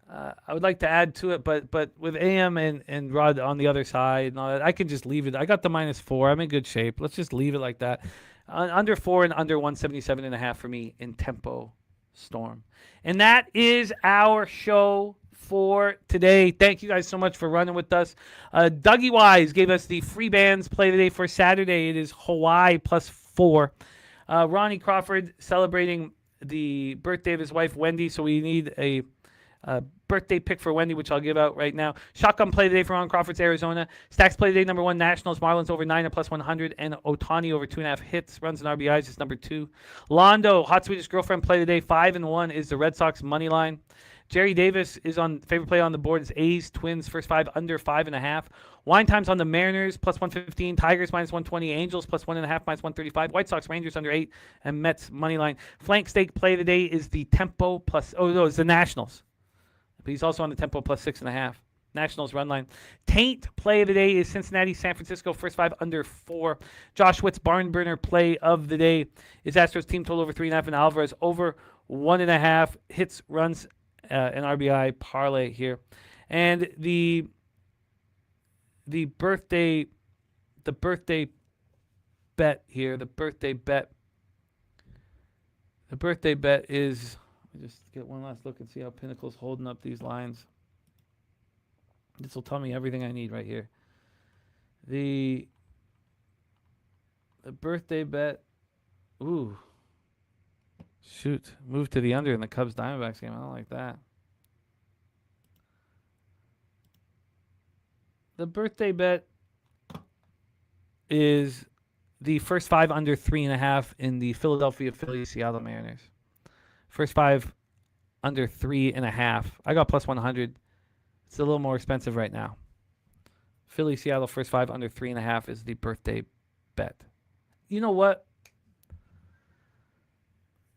But with AM and Rod on the other side and all that, I can just leave it. I got the -4. I'm in good shape. Let's just leave it like that. Under 4 and under 177.5 for me in tempo Storm. And that is our show for today. Thank you guys so much for running with us. Dougie Wise gave us the free bands play today for Saturday. It is Hawaii +4. Ronnie Crawford celebrating the birthday of his wife, Wendy. So we need a birthday pick for Wendy, which I'll give out right now. Shotgun play today for Ron Crawford's Arizona. Stacks play today, number 1, Nationals. Marlins over 9 at +100. And Otani over 2.5 hits. Runs and RBIs is number 2. Londo, Hot Swedish Girlfriend play today. 5-1 is the Red Sox money line. Jerry Davis is on favorite play on the board. Is A's, Twins, first 5 under 5.5. Wine times on the Mariners, plus 115. Tigers, minus 120. Angels, plus 1.5, minus 135. White Sox, Rangers, under 8. And Mets, money line. Flank stake play of the day is the Tempo plus, it's the Nationals. But he's also on the Tempo plus 6.5. Nationals run line. Taint play of the day is Cincinnati, San Francisco, first 5 under 4. Josh Witt's barn burner play of the day is Astros team total over 3.5 and Alvarez over 1.5 hits, runs, and RBI parlay here. And the birthday bet here, the birthday bet is, let me just get one last look and see how Pinnacle's holding up these lines. This will tell me everything I need right here. The birthday bet. Ooh. Shoot. Moved to the under in the Cubs Diamondbacks game. I don't like that. The birthday bet is the first 5 under 3.5 in the Philadelphia Phillies Seattle Mariners. First 5 under 3.5. I got plus 100. It's a little more expensive right now. Philly, Seattle, first 5 under 3.5 is the birthday bet. You know what?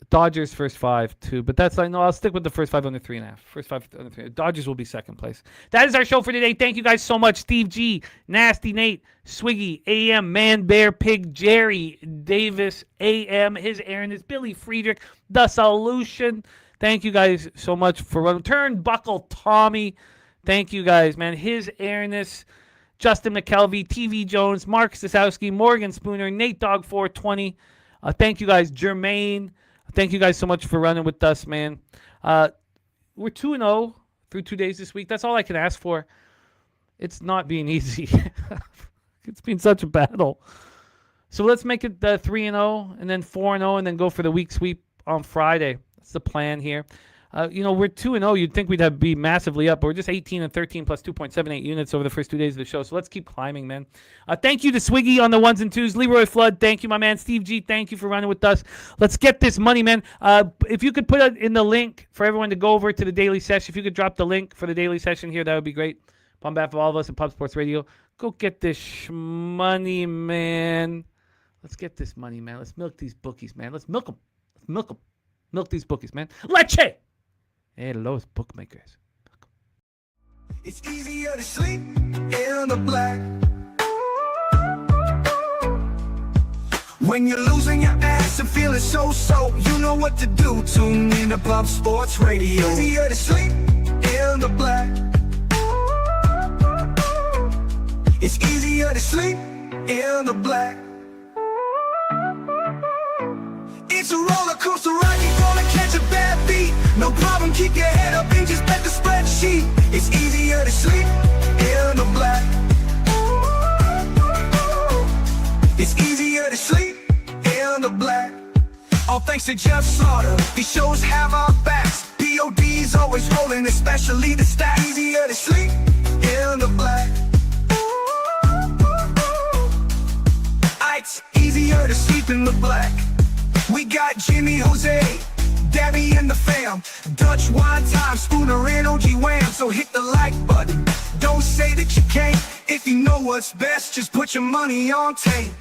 Dodgers first 5 too, but that's like, no, I'll stick with the first 5 under 3.5. First 5 under 3.5. Dodgers will be second place. That is our show for today. Thank you guys so much. Steve G, Nasty Nate, Swiggy, AM, Man, Bear, Pig, Jerry, Davis, AM, his Aaron is Billy Friedrich, The Solution. Thank you guys so much for running. Turnbuckle Tommy. Thank you guys, man. His Airness, Justin McKelvey, TV Jones, Mark Stasowski, Morgan Spooner, Nate Dog 420. Thank you guys, Jermaine. Thank you guys so much for running with us, man. We're 2-0 through 2 days this week. That's all I can ask for. It's not being easy. It's been such a battle. So let's make it 3-0 and then 4-0 and then go for the week sweep on Friday. That's the plan here. We're 2-0. You'd think we'd be massively up, but we're just 18 and 13 plus 2.78 units over the first 2 days of the show. So let's keep climbing, man. Thank you to Swiggy on the 1s and 2s. Leroy Flood, thank you, my man. Steve G, thank you for running with us. Let's get this money, man. If you could put it in the link for everyone to go over to the daily session, if you could drop the link for the daily session here, that would be great. On behalf of all of us at Pub Sports Radio, go get this money, man. Let's get this money, man. Let's milk these bookies, man. Let's milk them. Let's milk them. Milk these bookies, man. Leche! Hey, los bookmakers. It's easier to sleep in the black when you're losing your ass and feeling so. You know what to do. Tune in to Pub Sports Radio. Easier to sleep in the black. It's easier to sleep in the black. It's a roller coaster ride, you're gonna catch a bad beat. No problem, keep your head up and just bet the spreadsheet. It's easier to sleep in the black. It's easier to sleep in the black. All thanks to Jeff Slaughter, these shows have our backs. POD's always rolling, especially the stats. Easier to sleep in the black. It's easier to sleep in the black. We got Jimmy, Jose, Dabby and the fam, Dutch wine time, Spooner and OG Wham. So hit the like button, don't say that you can't. If you know what's best, just put your money on tape.